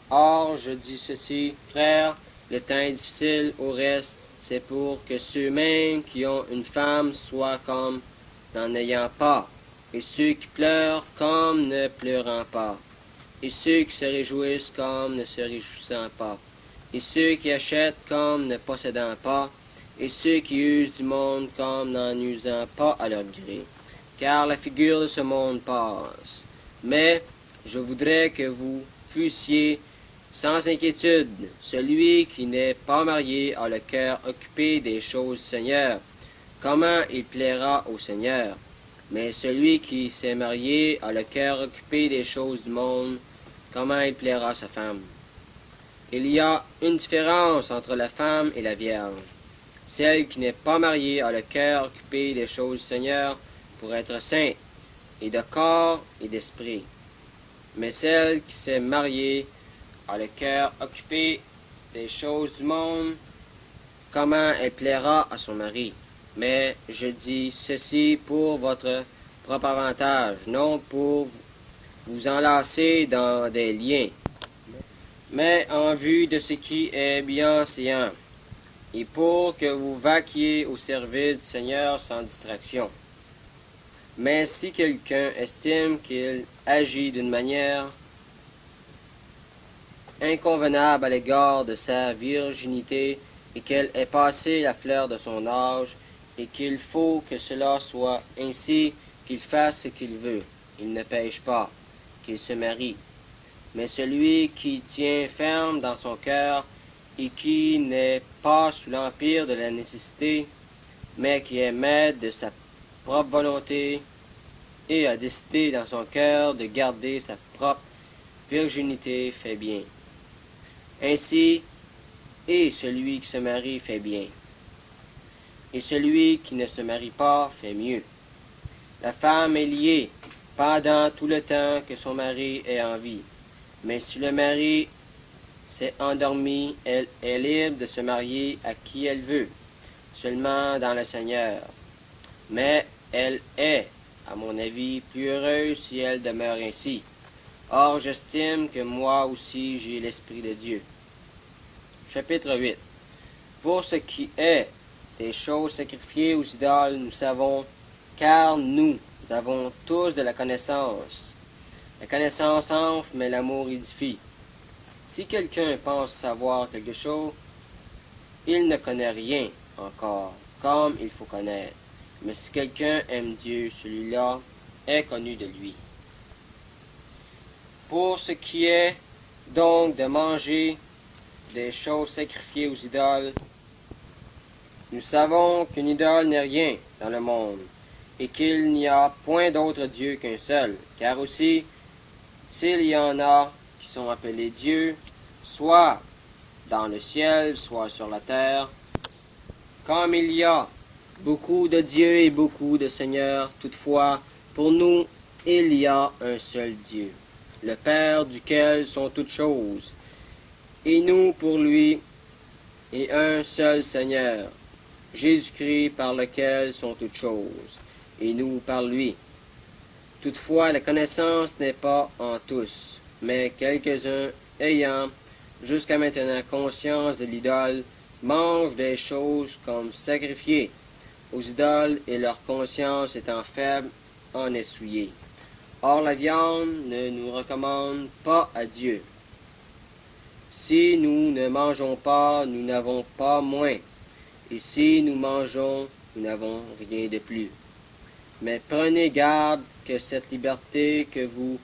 S2: Or, je dis ceci, frères, le temps est difficile, au reste, c'est pour que ceux-mêmes qui ont une femme soient comme n'en ayant pas, et ceux qui pleurent comme ne pleurant pas. et ceux qui se réjouissent comme ne se réjouissant pas, et ceux qui achètent comme ne possédant pas, et ceux qui usent du monde comme n'en usant pas à leur gré. Car la figure de ce monde passe. Mais je voudrais que vous fussiez sans inquiétude. Celui qui n'est pas marié a le cœur occupé des choses du Seigneur. Comment il plaira au Seigneur? Mais celui qui s'est marié a le cœur occupé des choses du monde. Comment il plaira à sa femme? Il y a une différence entre la femme et la vierge. Celle qui n'est pas mariée a le cœur occupé des choses du Seigneur pour être sainte, et de corps et d'esprit. Mais celle qui s'est mariée a le cœur occupé des choses du monde. Comment elle plaira à son mari? Mais je dis ceci pour votre propre avantage, non pour vous enlacer dans des liens, mais en vue de ce qui est bienséant, et pour que vous vaquiez au service du Seigneur sans distraction. Mais si quelqu'un estime qu'il agit d'une manière inconvenable à l'égard de sa virginité et qu'elle est passée la fleur de son âge, et qu'il faut que cela soit ainsi, qu'il fasse ce qu'il veut, il ne pêche pas, qu'il se marie. Mais celui qui tient ferme dans son cœur et qui n'est pas sous l'empire de la nécessité, mais qui est maître de sa propre volonté et a décidé dans son cœur de garder sa propre virginité, fait bien. Ainsi, et celui qui se marie fait bien. Et celui qui ne se marie pas fait mieux. La femme est liée pendant tout le temps que son mari est en vie. Mais si le mari s'est endormi, elle est libre de se marier à qui elle veut, seulement dans le Seigneur. Mais elle est, à mon avis, plus heureuse si elle demeure ainsi. Or, j'estime que moi aussi j'ai l'Esprit de Dieu. Chapitre 8. Pour ce qui est des choses sacrifiées aux idoles, nous savons, car nous avons tous de la connaissance. La connaissance enfle, mais l'amour édifie. Si quelqu'un pense savoir quelque chose, il ne connaît rien encore, comme il faut connaître. Mais si quelqu'un aime Dieu, celui-là est connu de lui. Pour ce qui est donc de manger des choses sacrifiées aux idoles, nous savons qu'une idole n'est rien dans le monde, et qu'il n'y a point d'autre Dieu qu'un seul, car aussi, s'il y en a qui sont appelés dieux, soit dans le ciel, soit sur la terre, comme il y a beaucoup de dieux et beaucoup de seigneurs, toutefois, pour nous, il y a un seul Dieu, le Père duquel sont toutes choses, et nous pour lui, et un seul Seigneur, Jésus-Christ par lequel sont toutes choses, et nous par lui. Toutefois, la connaissance n'est pas en tous, mais quelques-uns ayant jusqu'à maintenant conscience de l'idole, mangent des choses comme sacrifiées aux idoles et leur conscience étant faible, en est souillée. Or la viande ne nous recommande pas à Dieu. Si nous ne mangeons pas, nous n'avons pas moins, et si nous mangeons, nous n'avons rien de plus. Mais prenez garde que cette liberté que vous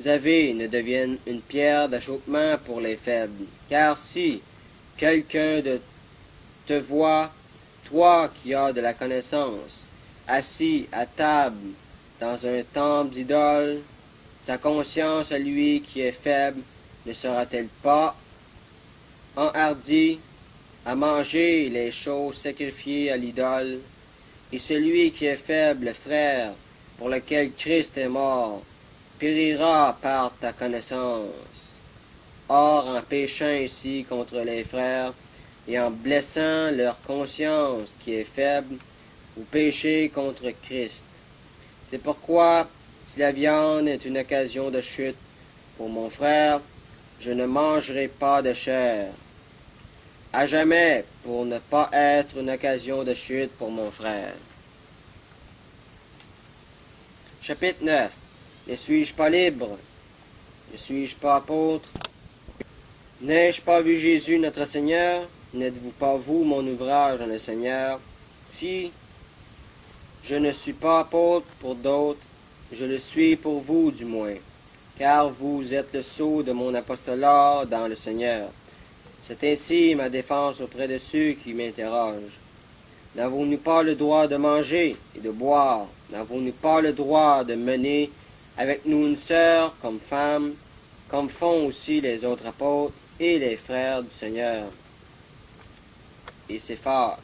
S2: avez ne devienne une pierre d'achoppement pour les faibles. Car si quelqu'un te voit, toi qui as de la connaissance, assis à table dans un temple d'idole, sa conscience à lui qui est faible ne sera-t-elle pas enhardie à manger les choses sacrifiées à l'idole? Et celui qui est faible, frère, pour lequel Christ est mort, périra par ta connaissance. Or, en péchant ainsi contre les frères, et en blessant leur conscience qui est faible, vous péchez contre Christ. C'est pourquoi, si la viande est une occasion de chute pour mon frère, je ne mangerai pas de chair. À jamais, pour ne pas être une occasion de chute pour mon frère. Chapitre 9. Ne suis-je pas libre Ne suis-je pas apôtre? N'ai-je pas vu Jésus notre Seigneur? N'êtes-vous pas vous mon ouvrage dans le Seigneur? Si je ne suis pas apôtre pour d'autres, je le suis pour vous du moins, car vous êtes le sceau de mon apostolat dans le Seigneur. C'est ainsi ma défense auprès de ceux qui m'interrogent. N'avons-nous pas le droit de manger et de boire? N'avons-nous pas le droit de mener avec nous une sœur comme femme, comme font aussi les autres apôtres et les frères du Seigneur? Et Céphas,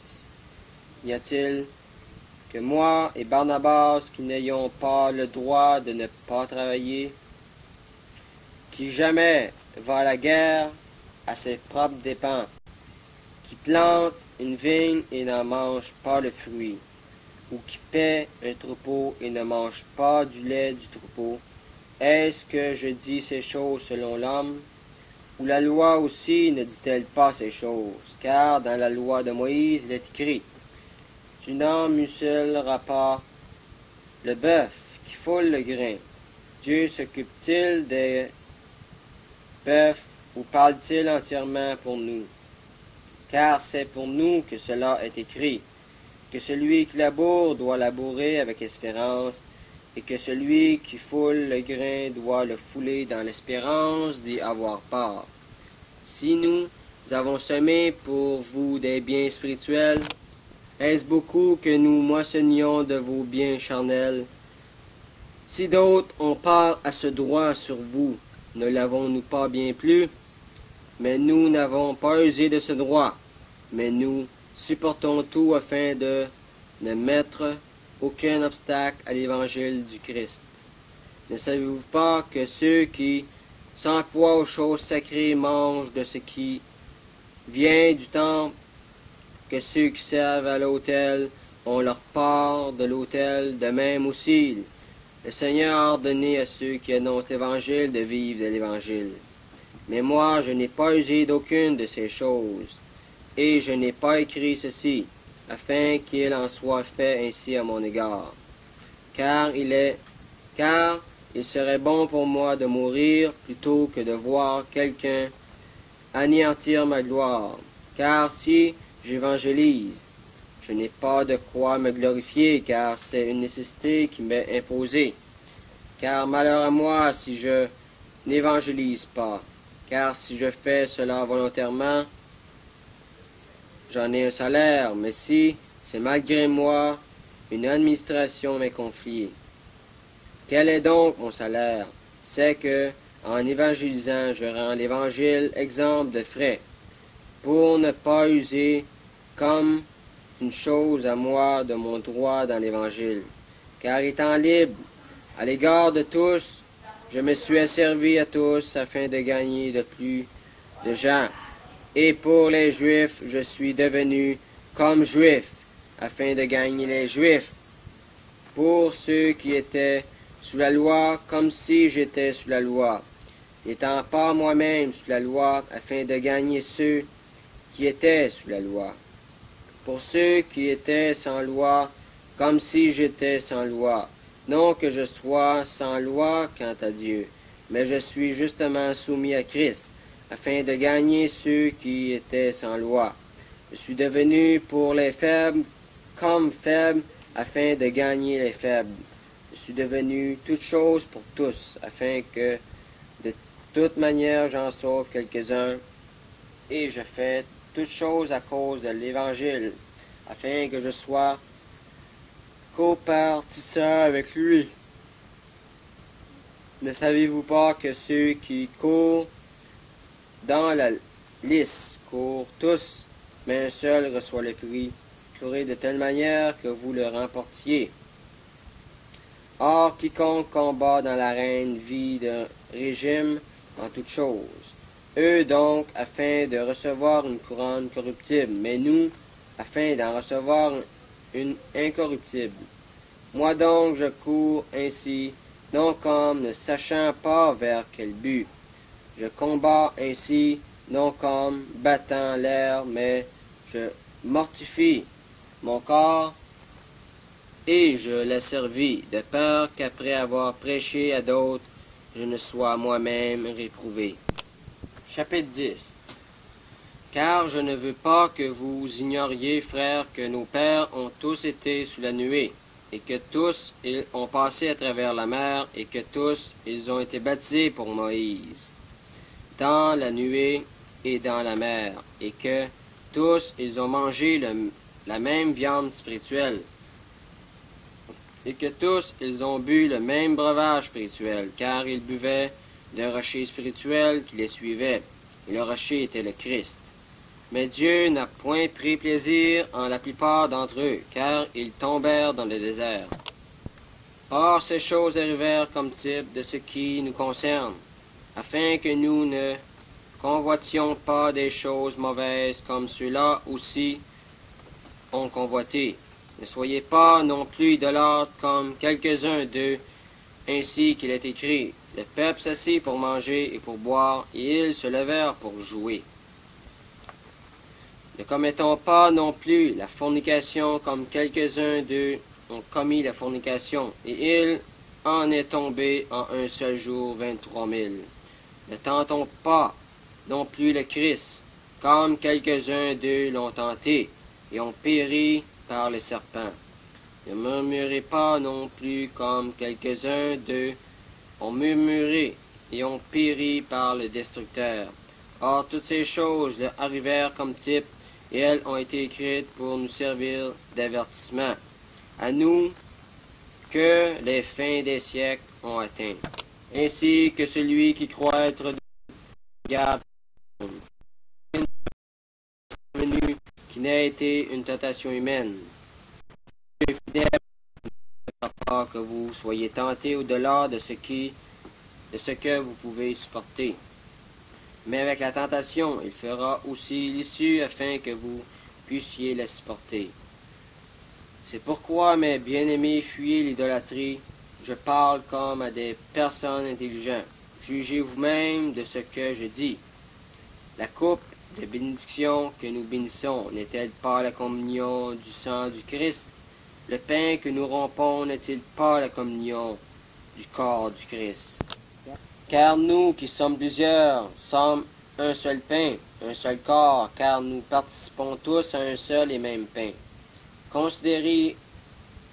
S2: n'y a-t-il que moi et Barnabas qui n'ayons pas le droit de ne pas travailler, qui jamais va à la guerre à ses propres dépens, qui plante une vigne et n'en mange pas le fruit, ou qui paie un troupeau et ne mange pas du lait du troupeau? Est-ce que je dis ces choses selon l'homme? Ou la loi aussi ne dit-elle pas ces choses? Car dans la loi de Moïse, il est écrit: tu n'en muselleras pas le bœuf qui foule le grain. Dieu s'occupe-t-il des bœufs ou parle-t-il entièrement pour nous? Car c'est pour nous que cela est écrit, que celui qui laboure doit labourer avec espérance, et que celui qui foule le grain doit le fouler dans l'espérance d'y avoir part. Si nous avons semé pour vous des biens spirituels, est-ce beaucoup que nous moissonnions de vos biens charnels? Si d'autres ont part à ce droit sur vous, ne l'avons-nous pas bien plus? Mais nous n'avons pas usé de ce droit, mais nous supportons tout afin de ne mettre aucun obstacle à l'évangile du Christ. Ne savez-vous pas que ceux qui s'emploient aux choses sacrées mangent de ce qui vient du temple, que ceux qui servent à l'autel ont leur part de l'autel, de même aussi le Seigneur a ordonné à ceux qui annoncent l'Évangile de vivre de l'Évangile. Mais moi, je n'ai pas usé d'aucune de ces choses, et je n'ai pas écrit ceci, afin qu'il en soit fait ainsi à mon égard. Car il serait bon pour moi de mourir plutôt que de voir quelqu'un anéantir ma gloire. Car si j'évangélise, je n'ai pas de quoi me glorifier, car c'est une nécessité qui m'est imposée. Car malheur à moi si je n'évangélise pas, car si je fais cela volontairement, j'en ai un salaire, mais si c'est malgré moi, une administration m'est confiée. Quel est donc mon salaire? C'est que, en évangélisant, je rends l'Évangile exempt de frais, pour ne pas user comme une chose à moi de mon droit dans l'Évangile. Car étant libre à l'égard de tous, je me suis asservi à tous afin de gagner de plus de gens. Et pour les Juifs, je suis devenu comme Juif, afin de gagner les Juifs. Pour ceux qui étaient sous la loi, comme si j'étais sous la loi, n'étant pas moi-même sous la loi, afin de gagner ceux qui étaient sous la loi. Pour ceux qui étaient sans loi, comme si j'étais sans loi. Non que je sois sans loi quant à Dieu, mais je suis justement soumis à Christ, afin de gagner ceux qui étaient sans loi. Je suis devenu pour les faibles comme faible, afin de gagner les faibles. Je suis devenu toute chose pour tous, afin que de toute manière j'en sauve quelques-uns, et je fais toutes choses à cause de l'Évangile, afin que je sois copartisseur avec lui. Ne savez-vous pas que ceux qui courent dans la lice courent tous, mais un seul reçoit le prix? Courez de telle manière que vous le remportiez. Or, quiconque combat dans l'arène vit d'un régime en toutes choses. Eux donc, afin de recevoir une couronne corruptible, mais nous, afin d'en recevoir une incorruptible. Moi donc, je cours ainsi, non comme ne sachant pas vers quel but. Je combats ainsi, non comme battant l'air, mais je mortifie mon corps et je l'asservis, de peur qu'après avoir prêché à d'autres, je ne sois moi-même réprouvé. Chapitre 10. Car je ne veux pas que vous ignoriez, frères, que nos pères ont tous été sous la nuée, et que tous ils ont passé à travers la mer, et que tous ils ont été baptisés pour Moïse, dans la nuée et dans la mer, et que tous ils ont mangé la même viande spirituelle, et que tous ils ont bu le même breuvage spirituel, car ils buvaient d'un rocher spirituel qui les suivait, et le rocher était le Christ. Mais Dieu n'a point pris plaisir en la plupart d'entre eux, car ils tombèrent dans le désert. Or, ces choses arrivèrent comme type de ce qui nous concerne, afin que nous ne convoitions pas des choses mauvaises comme ceux-là aussi ont convoité. Ne soyez pas non plus idolâtres comme quelques-uns d'eux, ainsi qu'il est écrit. Le peuple s'assit pour manger et pour boire, et ils se levèrent pour jouer. Ne commettons pas non plus la fornication comme quelques-uns d'eux ont commis la fornication, et il en est tombé en un seul jour 23 000. Ne tentons pas non plus le Christ, comme quelques-uns d'eux l'ont tenté, et ont péri par les serpents. Ne murmurez pas non plus comme quelques-uns d'eux ont murmuré, et ont péri par le destructeur. Or, toutes ces choses leur arrivèrent comme type, et elles ont été écrites pour nous servir d'avertissement, à nous que les fins des siècles ont atteint. Ainsi que celui qui croit être garde venu qui n'a été une tentation humaine. Dieu est fidèle, ne veut pas que vous soyez tentés au-delà de ce que vous pouvez supporter. Mais avec la tentation, il fera aussi l'issue afin que vous puissiez la supporter. C'est pourquoi, mes bien-aimés, fuyez l'idolâtrie. Je parle comme à des personnes intelligentes. Jugez vous-même de ce que je dis. La coupe de bénédiction que nous bénissons n'est-elle pas la communion du sang du Christ? Le pain que nous rompons n'est-il pas la communion du corps du Christ? Car nous qui sommes plusieurs, sommes un seul pain, un seul corps, car nous participons tous à un seul et même pain. Considérez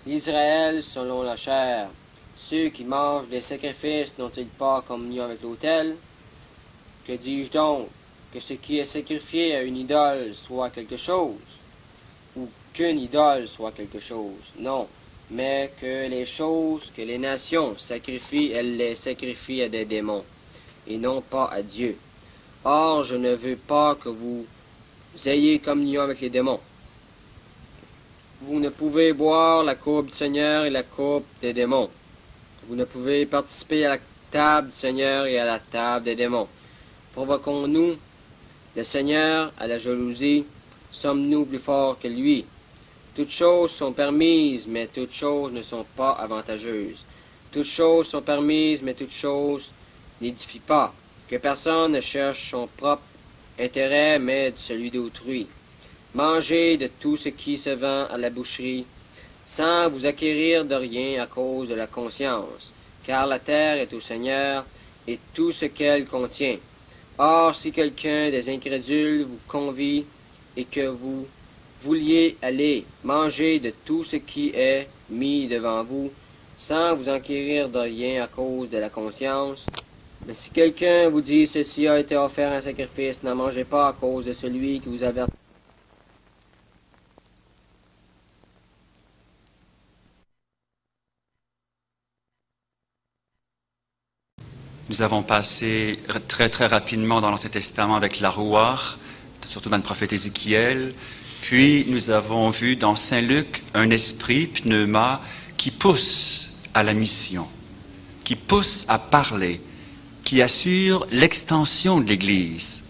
S2: l'Israël selon la chair. Ceux qui mangent des sacrifices n'ont-ils pas communion avec l'autel? Que dis-je donc? Que ce qui est sacrifié à une idole soit quelque chose? Ou qu'une idole soit quelque chose? Non. Mais que les choses que les nations sacrifient, elles les sacrifient à des démons, et non pas à Dieu. Or, je ne veux pas que vous ayez communion avec les démons. Vous ne pouvez boire la coupe du Seigneur et la coupe des démons. Vous ne pouvez participer à la table du Seigneur et à la table des démons. Provoquons-nous le Seigneur à la jalousie? Sommes-nous plus forts que lui? Toutes choses sont permises, mais toutes choses ne sont pas avantageuses. Toutes choses sont permises, mais toutes choses n'édifient pas. Que personne ne cherche son propre intérêt, mais celui d'autrui. Mangez de tout ce qui se vend à la boucherie, sans vous acquérir de rien à cause de la conscience, car la terre est au Seigneur et tout ce qu'elle contient. Or, si quelqu'un des incrédules vous convie et que vous vouliez aller manger de tout ce qui est mis devant vous, sans vous enquérir de rien à cause de la conscience. Mais si quelqu'un vous dit « Ceci a été offert un sacrifice », n'en mangez pas à cause de celui qui vous avertit.
S3: Nous avons passé très très rapidement dans l'Ancien Testament avec la Ruach, surtout dans le prophète Ézéchiel. Puis nous avons vu dans Saint Luc un esprit, pneuma, qui pousse à la mission, qui pousse à parler, qui assure l'extension de l'Église.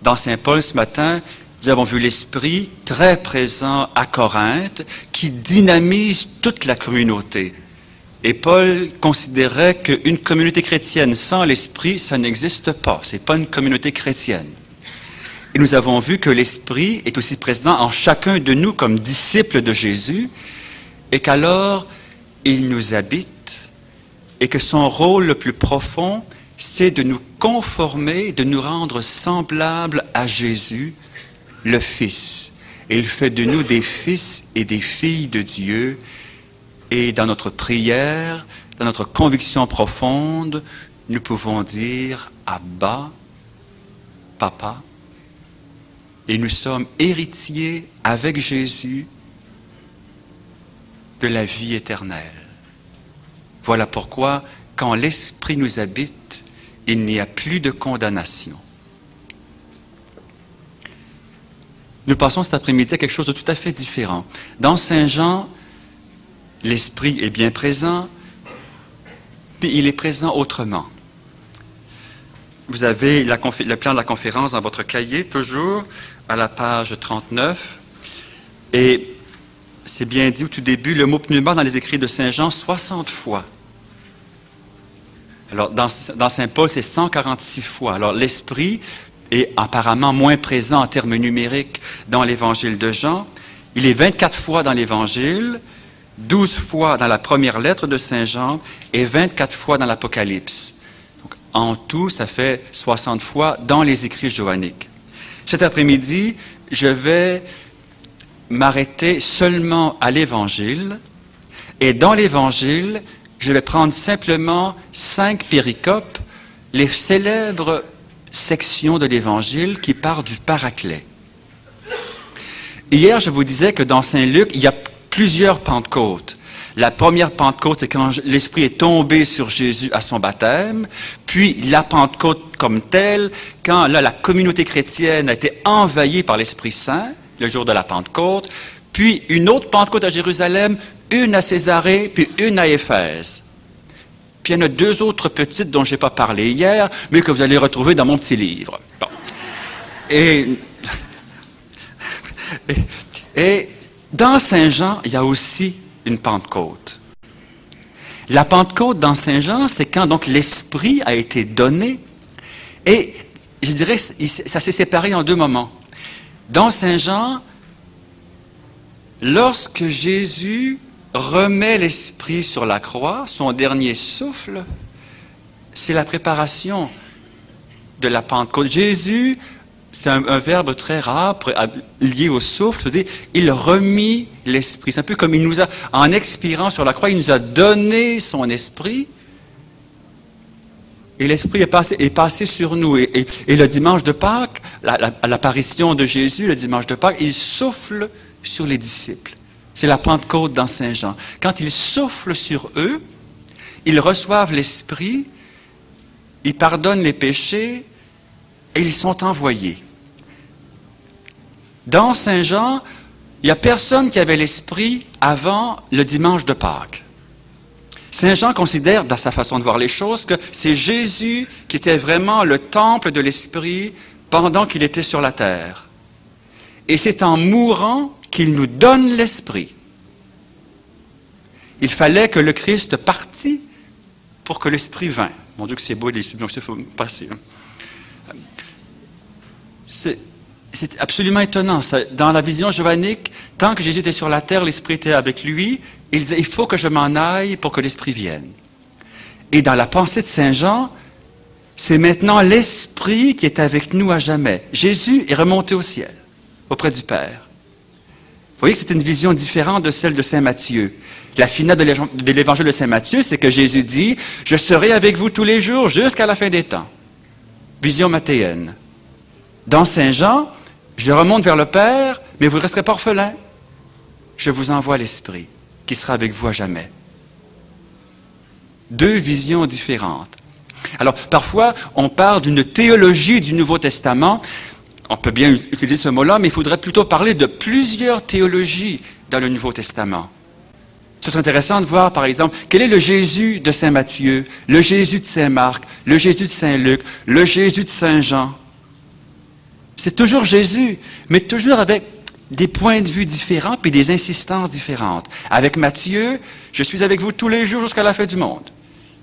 S3: Dans Saint Paul ce matin, nous avons vu l'esprit très présent à Corinthe, qui dynamise toute la communauté. Et Paul considérait qu'une communauté chrétienne sans l'esprit, ça n'existe pas. Ce n'est pas une communauté chrétienne. Et nous avons vu que l'Esprit est aussi présent en chacun de nous comme disciples de Jésus, et qu'alors il nous habite, et que son rôle le plus profond, c'est de nous conformer, de nous rendre semblables à Jésus, le Fils. Et il fait de nous des fils et des filles de Dieu. Et dans notre prière, dans notre conviction profonde, nous pouvons dire « Abba, Papa ». Et nous sommes héritiers avec Jésus de la vie éternelle. Voilà pourquoi, quand l'Esprit nous habite, il n'y a plus de condamnation. Nous passons cet après-midi à quelque chose de tout à fait différent. Dans Saint Jean, l'Esprit est bien présent, puis il est présent autrement. Vous avez le plan de la conférence dans votre cahier, toujours à la page 39. Et c'est bien dit au tout début, le mot pneuma dans les écrits de Saint Jean 60 fois. Alors, dans Saint Paul, c'est 146 fois. Alors, l'Esprit est apparemment moins présent en termes numériques dans l'Évangile de Jean. Il est 24 fois dans l'Évangile, 12 fois dans la première lettre de Saint Jean et 24 fois dans l'Apocalypse. Donc, en tout, ça fait 60 fois dans les écrits johanniques. Cet après-midi, je vais m'arrêter seulement à l'Évangile. Et dans l'Évangile, je vais prendre simplement 5 péricopes, les célèbres sections de l'Évangile qui parlent du Paraclet. Hier, je vous disais que dans Saint Luc, il y a plusieurs Pentecôtes. La première Pentecôte, c'est quand l'Esprit est tombé sur Jésus à son baptême, puis la Pentecôte comme telle, quand là, la communauté chrétienne a été envahie par l'Esprit Saint, le jour de la Pentecôte, puis une autre Pentecôte à Jérusalem, une à Césarée, puis une à Éphèse. Puis il y en a 2 autres petites dont je n'ai pas parlé hier, mais que vous allez retrouver dans mon petit livre. Bon. Et dans Saint Jean, il y a aussi une Pentecôte. La Pentecôte dans Saint Jean, c'est quand donc l'Esprit a été donné, et je dirais ça s'est séparé en 2 moments. Dans Saint Jean, lorsque Jésus remet l'Esprit sur la croix, son dernier souffle, c'est la préparation de la Pentecôte. Jésus, c'est un verbe très rare lié au souffle, c'est-à-dire il remit l'Esprit. C'est un peu comme il nous a, en expirant sur la croix, il nous a donné son Esprit, et l'Esprit est passé sur nous. Et le dimanche de Pâques, à l'apparition de Jésus, le dimanche de Pâques, il souffle sur les disciples. C'est la Pentecôte dans Saint Jean. Quand il souffle sur eux, ils reçoivent l'Esprit, ils pardonnent les péchés et ils sont envoyés. Dans Saint Jean, il n'y a personne qui avait l'Esprit avant le dimanche de Pâques. Saint Jean considère, dans sa façon de voir les choses, que c'est Jésus qui était vraiment le temple de l'Esprit pendant qu'il était sur la terre. Et c'est en mourant qu'il nous donne l'Esprit. Il fallait que le Christ partît pour que l'Esprit vînt. Mon Dieu que c'est beau, les subjonctifs, il faut passer. C'est absolument étonnant. Dans la vision johannique, tant que Jésus était sur la terre, l'Esprit était avec lui. Il disait, il faut que je m'en aille pour que l'Esprit vienne. Et dans la pensée de Saint Jean, c'est maintenant l'Esprit qui est avec nous à jamais. Jésus est remonté au ciel, auprès du Père. Vous voyez que c'est une vision différente de celle de Saint Matthieu. La finale de l'évangile de Saint Matthieu, c'est que Jésus dit « Je serai avec vous tous les jours jusqu'à la fin des temps ». Vision mathéenne. Dans Saint Jean, je remonte vers le Père, mais vous ne resterez pas orphelins. Je vous envoie l'Esprit, qui sera avec vous à jamais. 2 visions différentes. Alors, parfois, on parle d'une théologie du Nouveau Testament. On peut bien utiliser ce mot-là, mais il faudrait plutôt parler de plusieurs théologies dans le Nouveau Testament. Ce serait intéressant de voir, par exemple, quel est le Jésus de Saint Matthieu, le Jésus de Saint Marc, le Jésus de Saint Luc, le Jésus de Saint Jean. C'est toujours Jésus, mais toujours avec des points de vue différents et des insistances différentes. Avec Matthieu, je suis avec vous tous les jours jusqu'à la fin du monde.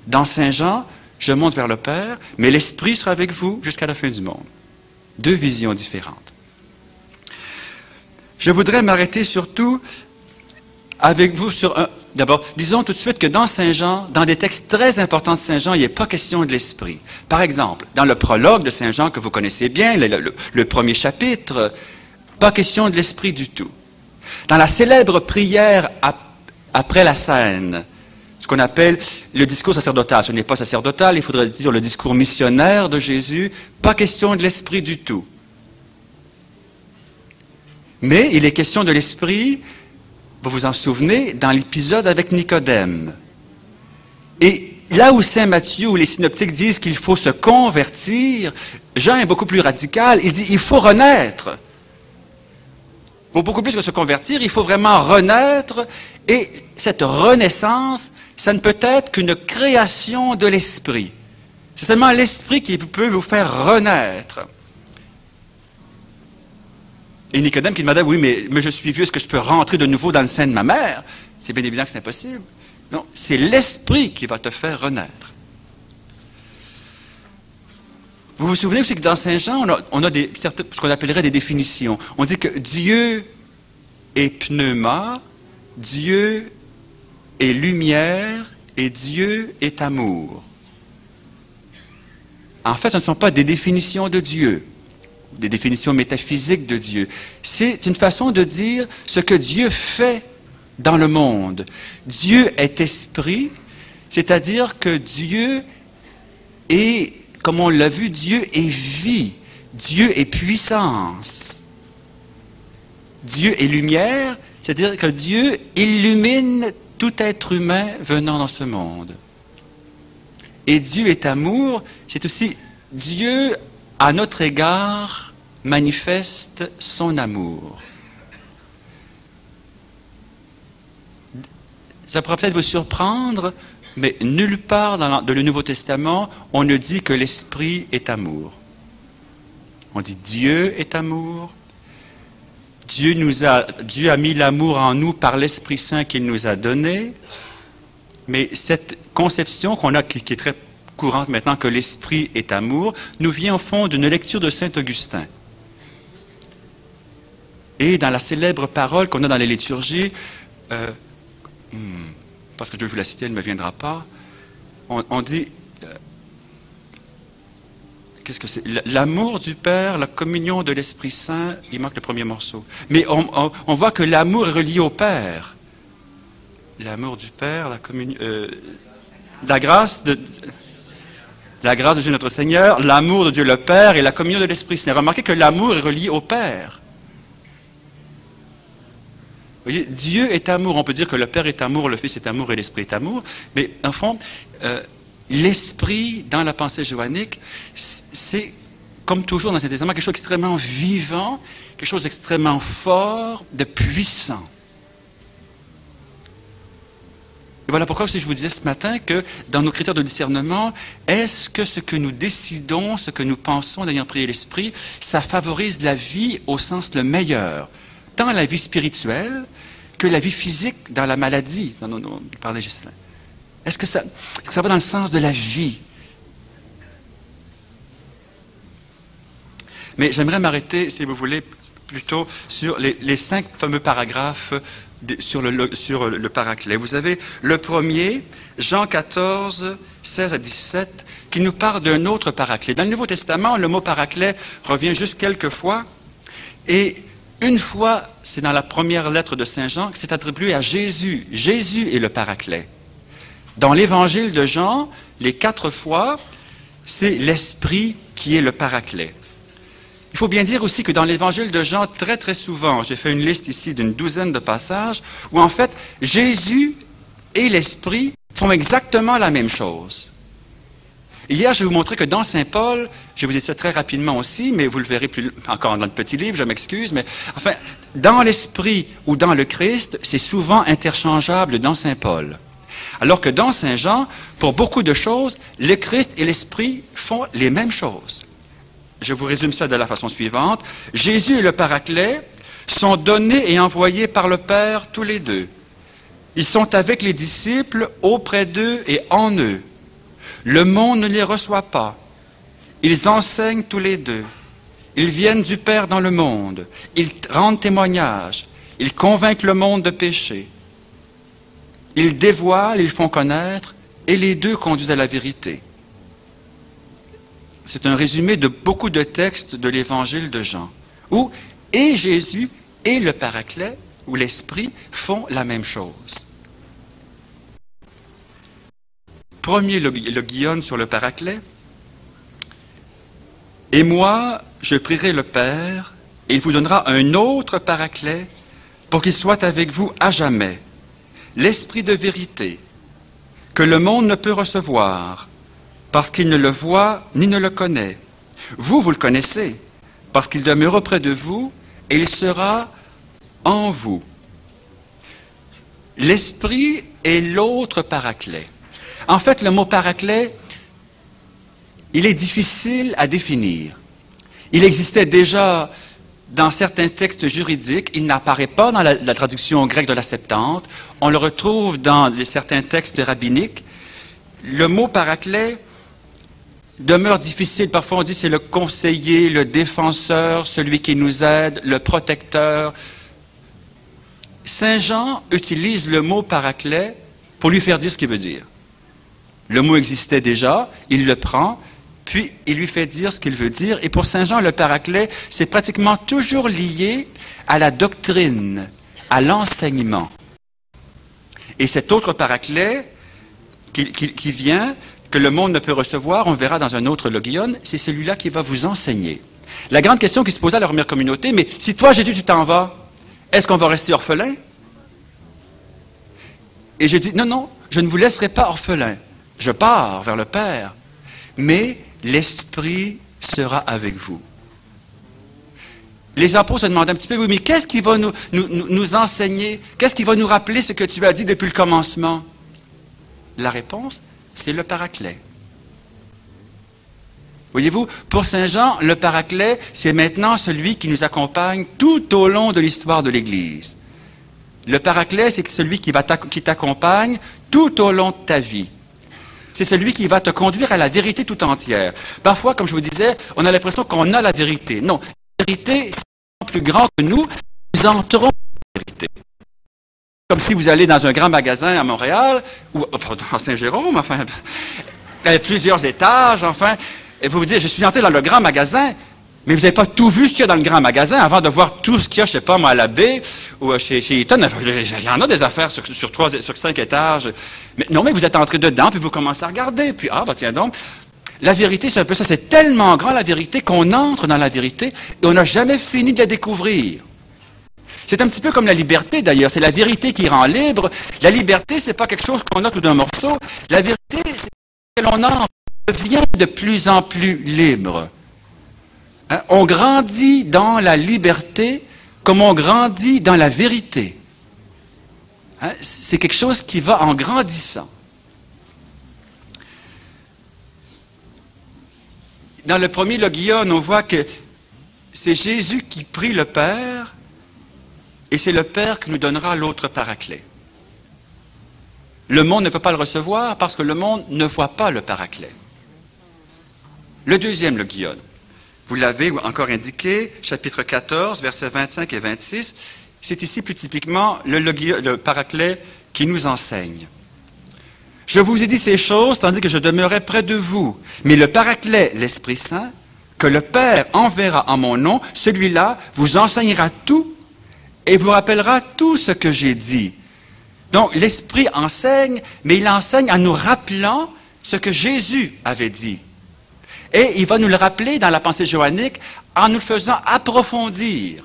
S3: Dans Saint Jean, je monte vers le Père, mais l'Esprit sera avec vous jusqu'à la fin du monde. 2 visions différentes. Je voudrais m'arrêter surtout avec vous sur un... D'abord, disons tout de suite que dans Saint Jean, dans des textes très importants de Saint Jean, il n'est pas question de l'Esprit. Par exemple, dans le prologue de Saint Jean que vous connaissez bien, le premier chapitre, pas question de l'Esprit du tout. Dans la célèbre prière après la scène, ce qu'on appelle le discours sacerdotal, ce n'est pas sacerdotal, il faudrait dire le discours missionnaire de Jésus, pas question de l'Esprit du tout. Mais il est question de l'Esprit, vous vous en souvenez, dans l'épisode avec Nicodème. Et là où Saint Matthieu ou les synoptiques disent qu'il faut se convertir, Jean est beaucoup plus radical, il dit il faut renaître. Pour beaucoup plus que se convertir, il faut vraiment renaître, et cette renaissance, ça ne peut être qu'une création de l'Esprit. C'est seulement l'Esprit qui peut vous faire renaître. Et Nicodème qui demandait, oui, mais je suis vieux, est-ce que je peux rentrer de nouveau dans le sein de ma mère? C'est bien évident que c'est impossible. Non, c'est l'Esprit qui va te faire renaître. Vous vous souvenez aussi que dans Saint Jean, on a ce qu'on appellerait des définitions. On dit que Dieu est pneuma, Dieu est lumière et Dieu est amour. En fait, ce ne sont pas des définitions de Dieu, des définitions métaphysiques de Dieu. C'est une façon de dire ce que Dieu fait dans le monde. Dieu est esprit, c'est-à-dire que Dieu est, comme on l'a vu, Dieu est vie, Dieu est puissance. Dieu est lumière, c'est-à-dire que Dieu illumine tout être humain venant dans ce monde. Et Dieu est amour, c'est aussi Dieu, à notre égard, manifeste son amour. Ça pourrait peut-être vous surprendre, mais nulle part dans le Nouveau Testament, on ne dit que l'Esprit est amour. On dit Dieu est amour. Dieu a mis l'amour en nous par l'Esprit Saint qu'il nous a donné. Mais cette conception qu'on a, qui est très courante maintenant, que l'Esprit est amour, nous vient au fond d'une lecture de Saint Augustin. Et dans la célèbre parole qu'on a dans les liturgies, parce que je vais vous la citer, elle ne me viendra pas, on dit, qu'est-ce que c'est? L'amour du Père, la communion de l'Esprit Saint, il manque le premier morceau. Mais on voit que l'amour est relié au Père. L'amour du Père, la communion, la grâce de Dieu notre Seigneur, l'amour de Dieu le Père et la communion de l'Esprit Saint. Remarquez que l'amour est relié au Père. Vous voyez, Dieu est amour. On peut dire que le Père est amour, le Fils est amour et l'Esprit est amour. Mais en fond, l'Esprit, dans la pensée joannique, c'est, comme toujours dans cet Testament, quelque chose d'extrêmement vivant, quelque chose d'extrêmement fort, de puissant. Et voilà pourquoi je vous disais ce matin que dans nos critères de discernement, est-ce que ce que nous décidons, ce que nous pensons d'ayant prié l'Esprit, ça favorise la vie au sens le meilleur, tant la vie spirituelle que la vie physique dans la maladie, dont on parlait Ghislain. Est-ce que ça va dans le sens de la vie? Mais j'aimerais m'arrêter, si vous voulez, plutôt sur les 5 fameux paragraphes sur le Paraclet. Vous avez le premier, Jean 14, 16 à 17, qui nous parle d'un autre Paraclet. Dans le Nouveau Testament, le mot Paraclet revient juste quelques fois, et une fois, c'est dans la première lettre de Saint Jean, que c'est attribué à Jésus. Jésus est le Paraclet. Dans l'Évangile de Jean, les 4 fois, c'est l'Esprit qui est le Paraclet. Il faut bien dire aussi que dans l'Évangile de Jean, très très souvent, j'ai fait une liste ici d'une douzaine de passages, où en fait, Jésus et l'Esprit font exactement la même chose. Hier, je vais vous montrer que dans Saint Paul, je vous ai dit ça très rapidement aussi, mais vous le verrez plus encore dans le petit livre, je m'excuse, mais enfin, dans l'Esprit ou dans le Christ, c'est souvent interchangeable dans Saint Paul. Alors que dans Saint Jean, pour beaucoup de choses, le Christ et l'Esprit font les mêmes choses. Je vous résume ça de la façon suivante. Jésus et le Paraclet sont donnés et envoyés par le Père tous les deux. Ils sont avec les disciples, auprès d'eux et en eux. Le monde ne les reçoit pas. Ils enseignent tous les deux. Ils viennent du Père dans le monde. Ils rendent témoignage. Ils convainquent le monde de péché. Ils dévoilent, ils font connaître, et les deux conduisent à la vérité. C'est un résumé de beaucoup de textes de l'Évangile de Jean, où et Jésus et le Paraclet, ou l'Esprit, font la même chose. Premier logion sur le Paraclet. Et moi, je prierai le Père, et il vous donnera un autre Paraclet pour qu'il soit avec vous à jamais, l'Esprit de vérité, que le monde ne peut recevoir, parce qu'il ne le voit ni ne le connaît. Vous, vous le connaissez, parce qu'il demeure auprès de vous, et il sera en vous. L'Esprit est l'autre Paraclet. En fait, le mot Paraclet, il est difficile à définir. Il existait déjà dans certains textes juridiques, il n'apparaît pas dans la traduction grecque de la Septante, on le retrouve dans certains textes rabbiniques. Le mot Paraclet demeure difficile. Parfois on dit c'est le conseiller, le défenseur, celui qui nous aide, le protecteur. Saint Jean utilise le mot Paraclet pour lui faire dire ce qu'il veut dire. Le mot existait déjà, il le prend, puis il lui fait dire ce qu'il veut dire. Et pour Saint Jean, le Paraclet, c'est pratiquement toujours lié à la doctrine, à l'enseignement. Et cet autre Paraclet qui vient, que le monde ne peut recevoir, on verra dans un autre logion, c'est celui-là qui va vous enseigner. La grande question qui se posait à la première communauté, mais si toi, Jésus, tu t'en vas, est-ce qu'on va rester orphelin? Et j'ai dit, non, non, je ne vous laisserai pas orphelin. Je pars vers le Père, mais l'Esprit sera avec vous. Les apôtres se demandaient un petit peu, oui, mais qu'est-ce qui va nous enseigner? Qu'est-ce qui va nous rappeler ce que tu as dit depuis le commencement? La réponse, c'est le Paraclet. Voyez-vous, pour Saint Jean, le Paraclet, c'est maintenant celui qui nous accompagne tout au long de l'histoire de l'Église. Le Paraclet, c'est celui qui t'accompagne tout au long de ta vie. C'est celui qui va te conduire à la vérité tout entière. Parfois, comme je vous disais, on a l'impression qu'on a la vérité. Non, la vérité, c'est plus grand que nous. Nous entrons dans la vérité. Comme si vous allez dans un grand magasin à Montréal, ou à Saint-Jérôme, enfin, avec plusieurs étages, enfin, et vous vous dites, je suis entré dans le grand magasin, mais vous n'avez pas tout vu ce qu'il y a dans le grand magasin avant de voir tout ce qu'il y a, je ne sais pas, moi, à la baie ou chez Eaton. Il y en a des affaires sur 5 étages. Mais non, mais vous êtes entré dedans, puis vous commencez à regarder. Puis, tiens donc. La vérité, c'est un peu ça. C'est tellement grand, la vérité, qu'on entre dans la vérité et on n'a jamais fini de la découvrir. C'est un petit peu comme la liberté, d'ailleurs. C'est la vérité qui rend libre. La liberté, ce n'est pas quelque chose qu'on a tout d'un morceau. La vérité, c'est que l'on entre, devient de plus en plus libre. Hein? On grandit dans la liberté comme on grandit dans la vérité. Hein? C'est quelque chose qui va en grandissant. Dans le premier logion, on voit que c'est Jésus qui prie le Père et c'est le Père qui nous donnera l'autre Paraclet. Le monde ne peut pas le recevoir parce que le monde ne voit pas le Paraclet. Le deuxième logion, vous l'avez encore indiqué, chapitre 14, versets 25 et 26, c'est ici plus typiquement le Paraclet qui nous enseigne. Je vous ai dit ces choses tandis que je demeurais près de vous, mais le Paraclet, l'Esprit Saint, que le Père enverra en mon nom, celui-là vous enseignera tout et vous rappellera tout ce que j'ai dit. Donc l'Esprit enseigne, mais il enseigne en nous rappelant ce que Jésus avait dit. Et il va nous le rappeler dans la pensée johannique en nous le faisant approfondir.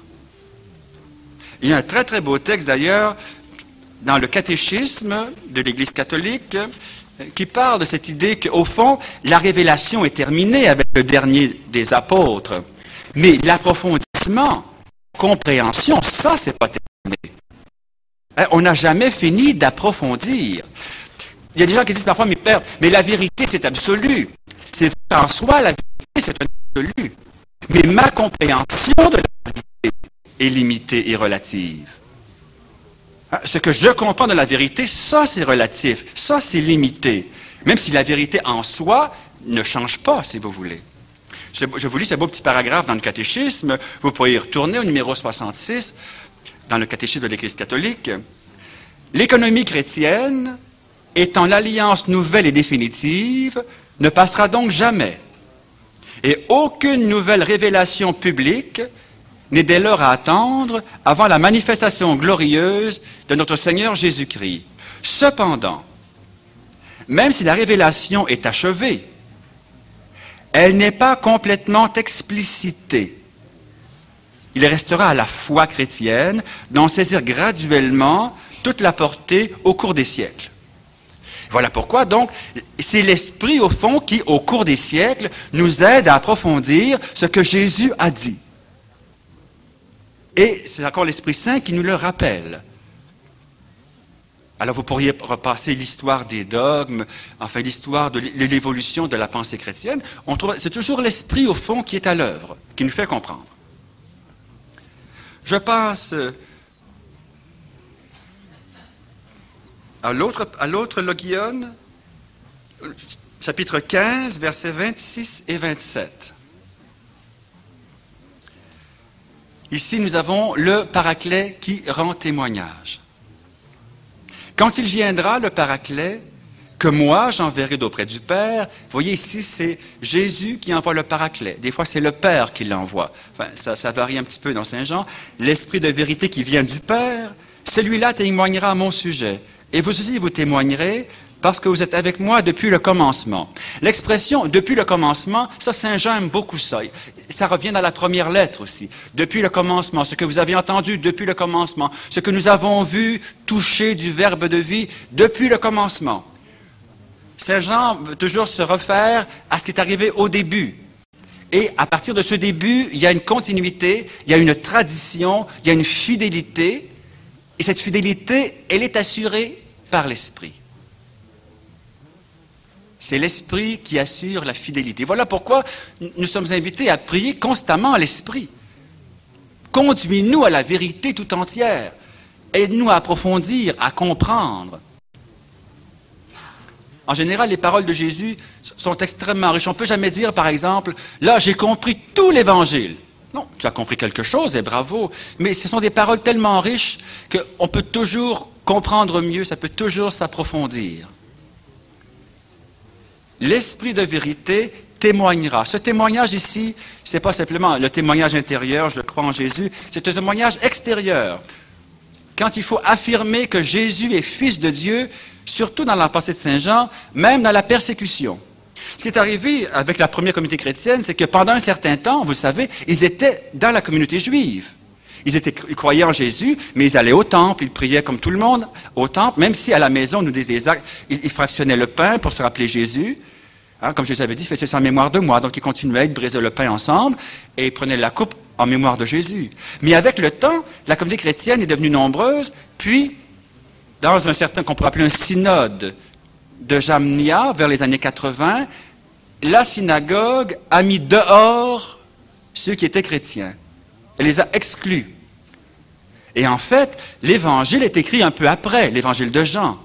S3: Il y a un très très beau texte d'ailleurs dans le catéchisme de l'Église catholique qui parle de cette idée qu'au fond, la révélation est terminée avec le dernier des apôtres. Mais l'approfondissement, la compréhension, ça, c'est pas terminé. On n'a jamais fini d'approfondir. Il y a des gens qui disent parfois, mais Père, mais la vérité, c'est absolu. C'est vrai en soi, la vérité, c'est un absolu. Mais ma compréhension de la vérité est limitée et relative. Ce que je comprends de la vérité, ça, c'est relatif. Ça, c'est limité. Même si la vérité en soi ne change pas, si vous voulez. Je vous lis ce beau petit paragraphe dans le catéchisme. Vous pourriez y retourner au numéro 66, dans le catéchisme de l'Église catholique. L'économie chrétienne, étant l'alliance nouvelle et définitive, ne passera donc jamais. Et aucune nouvelle révélation publique n'est dès lors à attendre avant la manifestation glorieuse de notre Seigneur Jésus-Christ. Cependant, même si la révélation est achevée, elle n'est pas complètement explicitée. Il restera à la foi chrétienne d'en saisir graduellement toute la portée au cours des siècles. Voilà pourquoi, donc, c'est l'Esprit, au fond, qui, au cours des siècles, nous aide à approfondir ce que Jésus a dit. Et c'est encore l'Esprit Saint qui nous le rappelle. Alors, vous pourriez repasser l'histoire des dogmes, enfin, l'histoire de l'évolution de la pensée chrétienne. C'est toujours l'Esprit, au fond, qui est à l'œuvre, qui nous fait comprendre. Je passe à l'autre logion, chapitre 15, versets 26 et 27. Ici, nous avons le Paraclet qui rend témoignage. Quand il viendra, le Paraclet, que moi j'enverrai d'auprès du Père, vous voyez ici, c'est Jésus qui envoie le Paraclet. Des fois, c'est le Père qui l'envoie. Enfin, ça varie un petit peu dans Saint Jean. L'Esprit de vérité qui vient du Père, celui-là témoignera à mon sujet. Et vous aussi, vous témoignerez parce que vous êtes avec moi depuis le commencement. L'expression « depuis le commencement », ça, Saint Jean aime beaucoup ça. Ça revient dans la première lettre aussi. Depuis le commencement, ce que vous avez entendu depuis le commencement, ce que nous avons vu, touché du Verbe de vie depuis le commencement. Saint Jean veut toujours se refaire à ce qui est arrivé au début. Et à partir de ce début, il y a une continuité, il y a une tradition, il y a une fidélité. Et cette fidélité, elle est assurée par l'Esprit. C'est l'Esprit qui assure la fidélité. Voilà pourquoi nous sommes invités à prier constamment à l'Esprit. Conduis-nous à la vérité tout entière. Aide-nous à approfondir, à comprendre. En général, les paroles de Jésus sont extrêmement riches. On ne peut jamais dire, par exemple, « Là, j'ai compris tout l'Évangile ». Non, tu as compris quelque chose et bravo. Mais ce sont des paroles tellement riches qu'on peut toujours comprendre mieux, ça peut toujours s'approfondir. L'Esprit de vérité témoignera. Ce témoignage ici, ce n'est pas simplement le témoignage intérieur, je crois en Jésus, c'est un témoignage extérieur. Quand il faut affirmer que Jésus est Fils de Dieu, surtout dans la pensée de Saint Jean, même dans la persécution. Ce qui est arrivé avec la première communauté chrétienne, c'est que pendant un certain temps, vous le savez, ils étaient dans la communauté juive. Ils croyaient en Jésus, mais ils allaient au temple, ils priaient comme tout le monde au temple, même si à la maison, nous disait Isaac, ils fractionnaient le pain pour se rappeler Jésus. Hein, comme Jésus avait dit, faites-le en mémoire de moi. Donc ils continuaient, ils brisaient le pain ensemble et ils prenaient la coupe en mémoire de Jésus. Mais avec le temps, la communauté chrétienne est devenue nombreuse, puis, dans un certain qu'on pourrait appeler un synode de Jamnia, vers les années 80, la synagogue a mis dehors ceux qui étaient chrétiens. Elle les a exclus. Et en fait, l'Évangile est écrit un peu après, l'Évangile de Jean.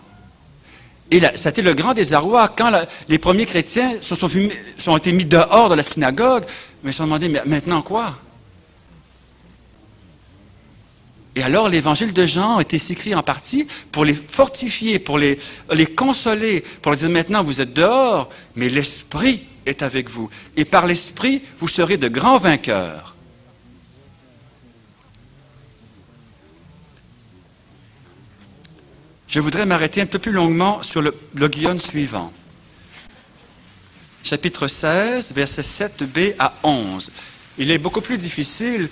S3: Et ça a été le grand désarroi quand les premiers chrétiens sont été mis dehors de la synagogue, mais ils se sont demandé, mais maintenant quoi? Et alors l'Évangile de Jean a été écrit en partie pour les fortifier, pour les consoler, pour leur dire maintenant vous êtes dehors, mais l'Esprit est avec vous. Et par l'Esprit, vous serez de grands vainqueurs. Je voudrais m'arrêter un peu plus longuement sur le logion suivant. Chapitre 16, versets 7b à 11. Il est beaucoup plus difficile,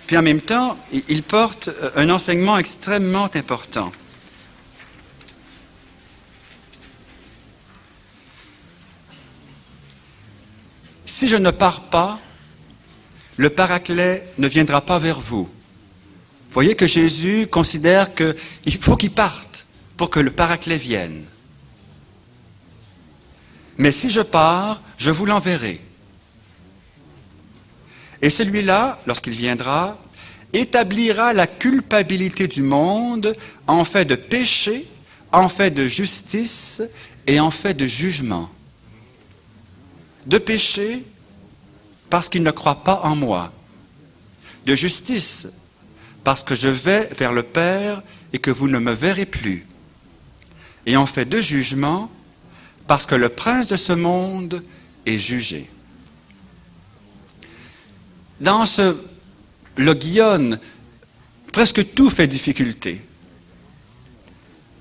S3: puis en même temps, il porte un enseignement extrêmement important. Si je ne pars pas, le Paraclet ne viendra pas vers vous. Vous voyez que Jésus considère qu'il faut qu'il parte pour que le Paraclet vienne. Mais si je pars, je vous l'enverrai. Et celui-là, lorsqu'il viendra, établira la culpabilité du monde en fait de péché, en fait de justice et en fait de jugement. De péché, parce qu'il ne croit pas en moi. De justice, parce que je vais vers le Père et que vous ne me verrez plus. Et on fait 2 jugements, parce que le prince de ce monde est jugé. Dans ce logion, presque tout fait difficulté.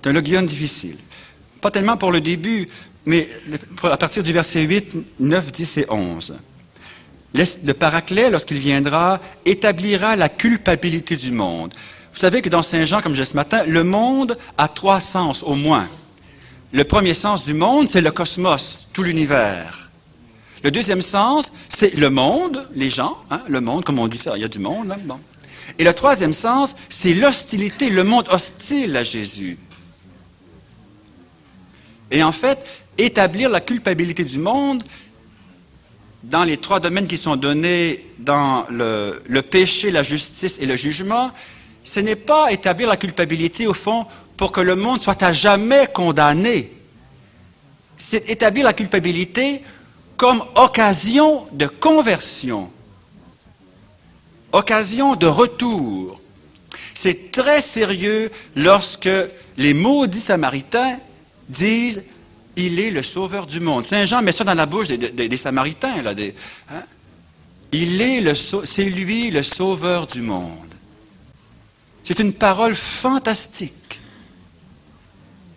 S3: C'est un logion difficile. Pas tellement pour le début, mais à partir du verset 8, 9, 10 et 11. Le Paraclet, lorsqu'il viendra, établira la culpabilité du monde. Vous savez que dans Saint Jean, comme je disais ce matin, le monde a 3 sens au moins. Le premier sens du monde, c'est le cosmos, tout l'univers. Le deuxième sens, c'est le monde, les gens, hein, le monde, comme on dit ça, il y a du monde. Hein, bon. Et le troisième sens, c'est l'hostilité, le monde hostile à Jésus. Et en fait, établir la culpabilité du monde, dans les 3 domaines qui sont donnés dans le péché, la justice et le jugement, ce n'est pas établir la culpabilité, au fond, pour que le monde soit à jamais condamné. C'est établir la culpabilité comme occasion de conversion, occasion de retour. C'est très sérieux lorsque les maudits Samaritains disent « Il est le sauveur du monde ». Saint Jean met ça dans la bouche des Samaritains. Là, hein? C'est lui le sauveur du monde. C'est une parole fantastique.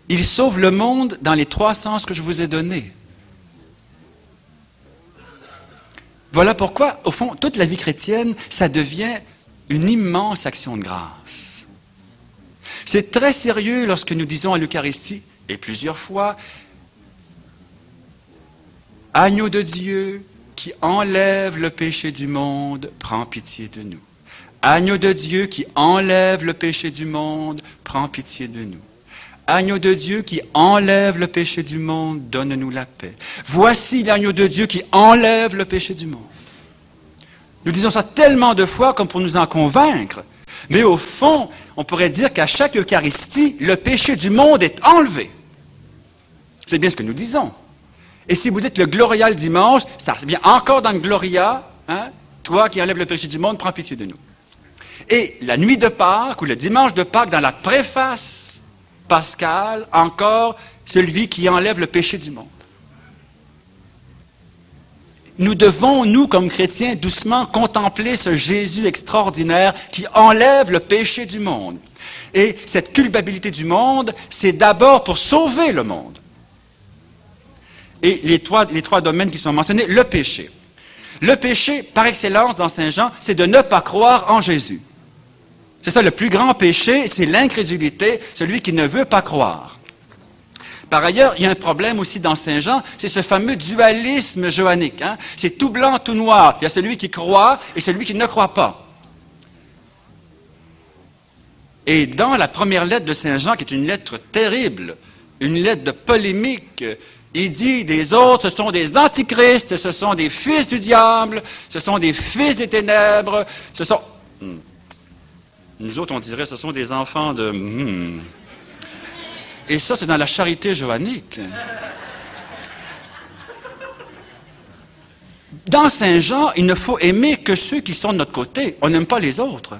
S3: Il sauve le monde dans les 3 sens que je vous ai donnés. Voilà pourquoi, au fond, toute la vie chrétienne, ça devient une immense action de grâce. C'est très sérieux lorsque nous disons à l'Eucharistie, et plusieurs fois, « Agneau de Dieu qui enlève le péché du monde, prends pitié de nous. Agneau de Dieu qui enlève le péché du monde, prends pitié de nous. Agneau de Dieu qui enlève le péché du monde, donne-nous la paix. Voici l'agneau de Dieu qui enlève le péché du monde. » Nous disons ça tellement de fois comme pour nous en convaincre. Mais au fond, on pourrait dire qu'à chaque Eucharistie, le péché du monde est enlevé. C'est bien ce que nous disons. Et si vous dites le Gloria le dimanche, ça revient encore dans le Gloria. Hein? Toi qui enlèves le péché du monde, prends pitié de nous. Et la nuit de Pâques, ou le dimanche de Pâques, dans la préface pascale, encore, celui qui enlève le péché du monde. Nous devons, nous, comme chrétiens, doucement contempler ce Jésus extraordinaire qui enlève le péché du monde. Et cette culpabilité du monde, c'est d'abord pour sauver le monde. Et les trois domaines qui sont mentionnés, le péché. Le péché, par excellence, dans Saint Jean, c'est de ne pas croire en Jésus. C'est ça, le plus grand péché, c'est l'incrédulité, celui qui ne veut pas croire. Par ailleurs, il y a un problème aussi dans Saint Jean, c'est ce fameux dualisme johannique. Hein? C'est tout blanc, tout noir. Il y a celui qui croit et celui qui ne croit pas. Et dans la première lettre de Saint Jean, qui est une lettre terrible, une lettre de polémique, il dit des autres, ce sont des antichrists, ce sont des fils du diable, ce sont des fils des ténèbres, ce sont... Nous autres, on dirait, ce sont des enfants de... Et ça, c'est dans la charité johannique. Dans Saint Jean, il ne faut aimer que ceux qui sont de notre côté. On n'aime pas les autres.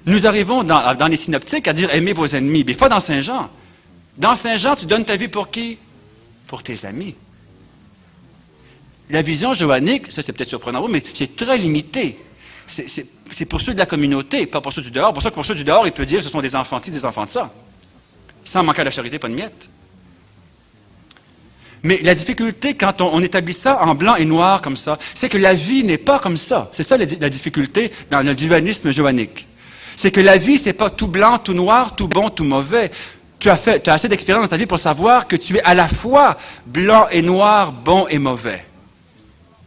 S3: Nous arrivons dans les synoptiques à dire « aimez vos ennemis », mais pas dans Saint Jean. Dans Saint Jean, tu donnes ta vie pour qui? Pour tes amis. La vision johannique, ça c'est peut-être surprenant, mais c'est très limité. C'est pour ceux de la communauté, pas pour ceux du dehors. Pour ceux du dehors, il peut dire que ce sont des enfants de ci, des enfants de ça. Sans manquer à la charité, pas de miettes. Mais la difficulté, quand on établit ça en blanc et noir comme ça, c'est que la vie n'est pas comme ça. C'est ça la difficulté dans le dualisme johannique. C'est que la vie, c'est pas tout blanc, tout noir, tout bon, tout mauvais. Tu as assez d'expérience dans ta vie pour savoir que tu es à la fois blanc et noir, bon et mauvais.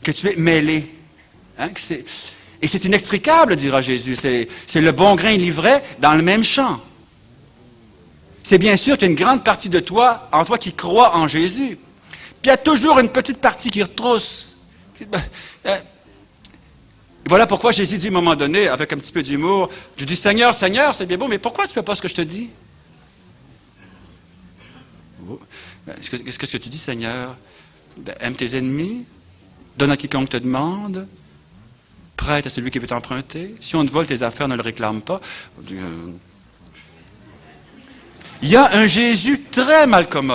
S3: Que tu es mêlé. Hein, et c'est inextricable, dira Jésus. C'est le bon grain et l'ivraie dans le même champ. C'est bien sûr qu'il y a une grande partie de toi, en toi, qui croit en Jésus. Puis il y a toujours une petite partie qui retrousse. Voilà pourquoi Jésus dit à un moment donné, avec un petit peu d'humour, je dis « Seigneur, Seigneur, c'est bien beau, mais pourquoi tu ne fais pas ce que je te dis? » Qu'est-ce que tu dis, Seigneur? Aime tes ennemis, donne à quiconque te demande, prête à celui qui veut t'emprunter. Si on te vole tes affaires, ne le réclame pas. Il y a un Jésus très malcommode.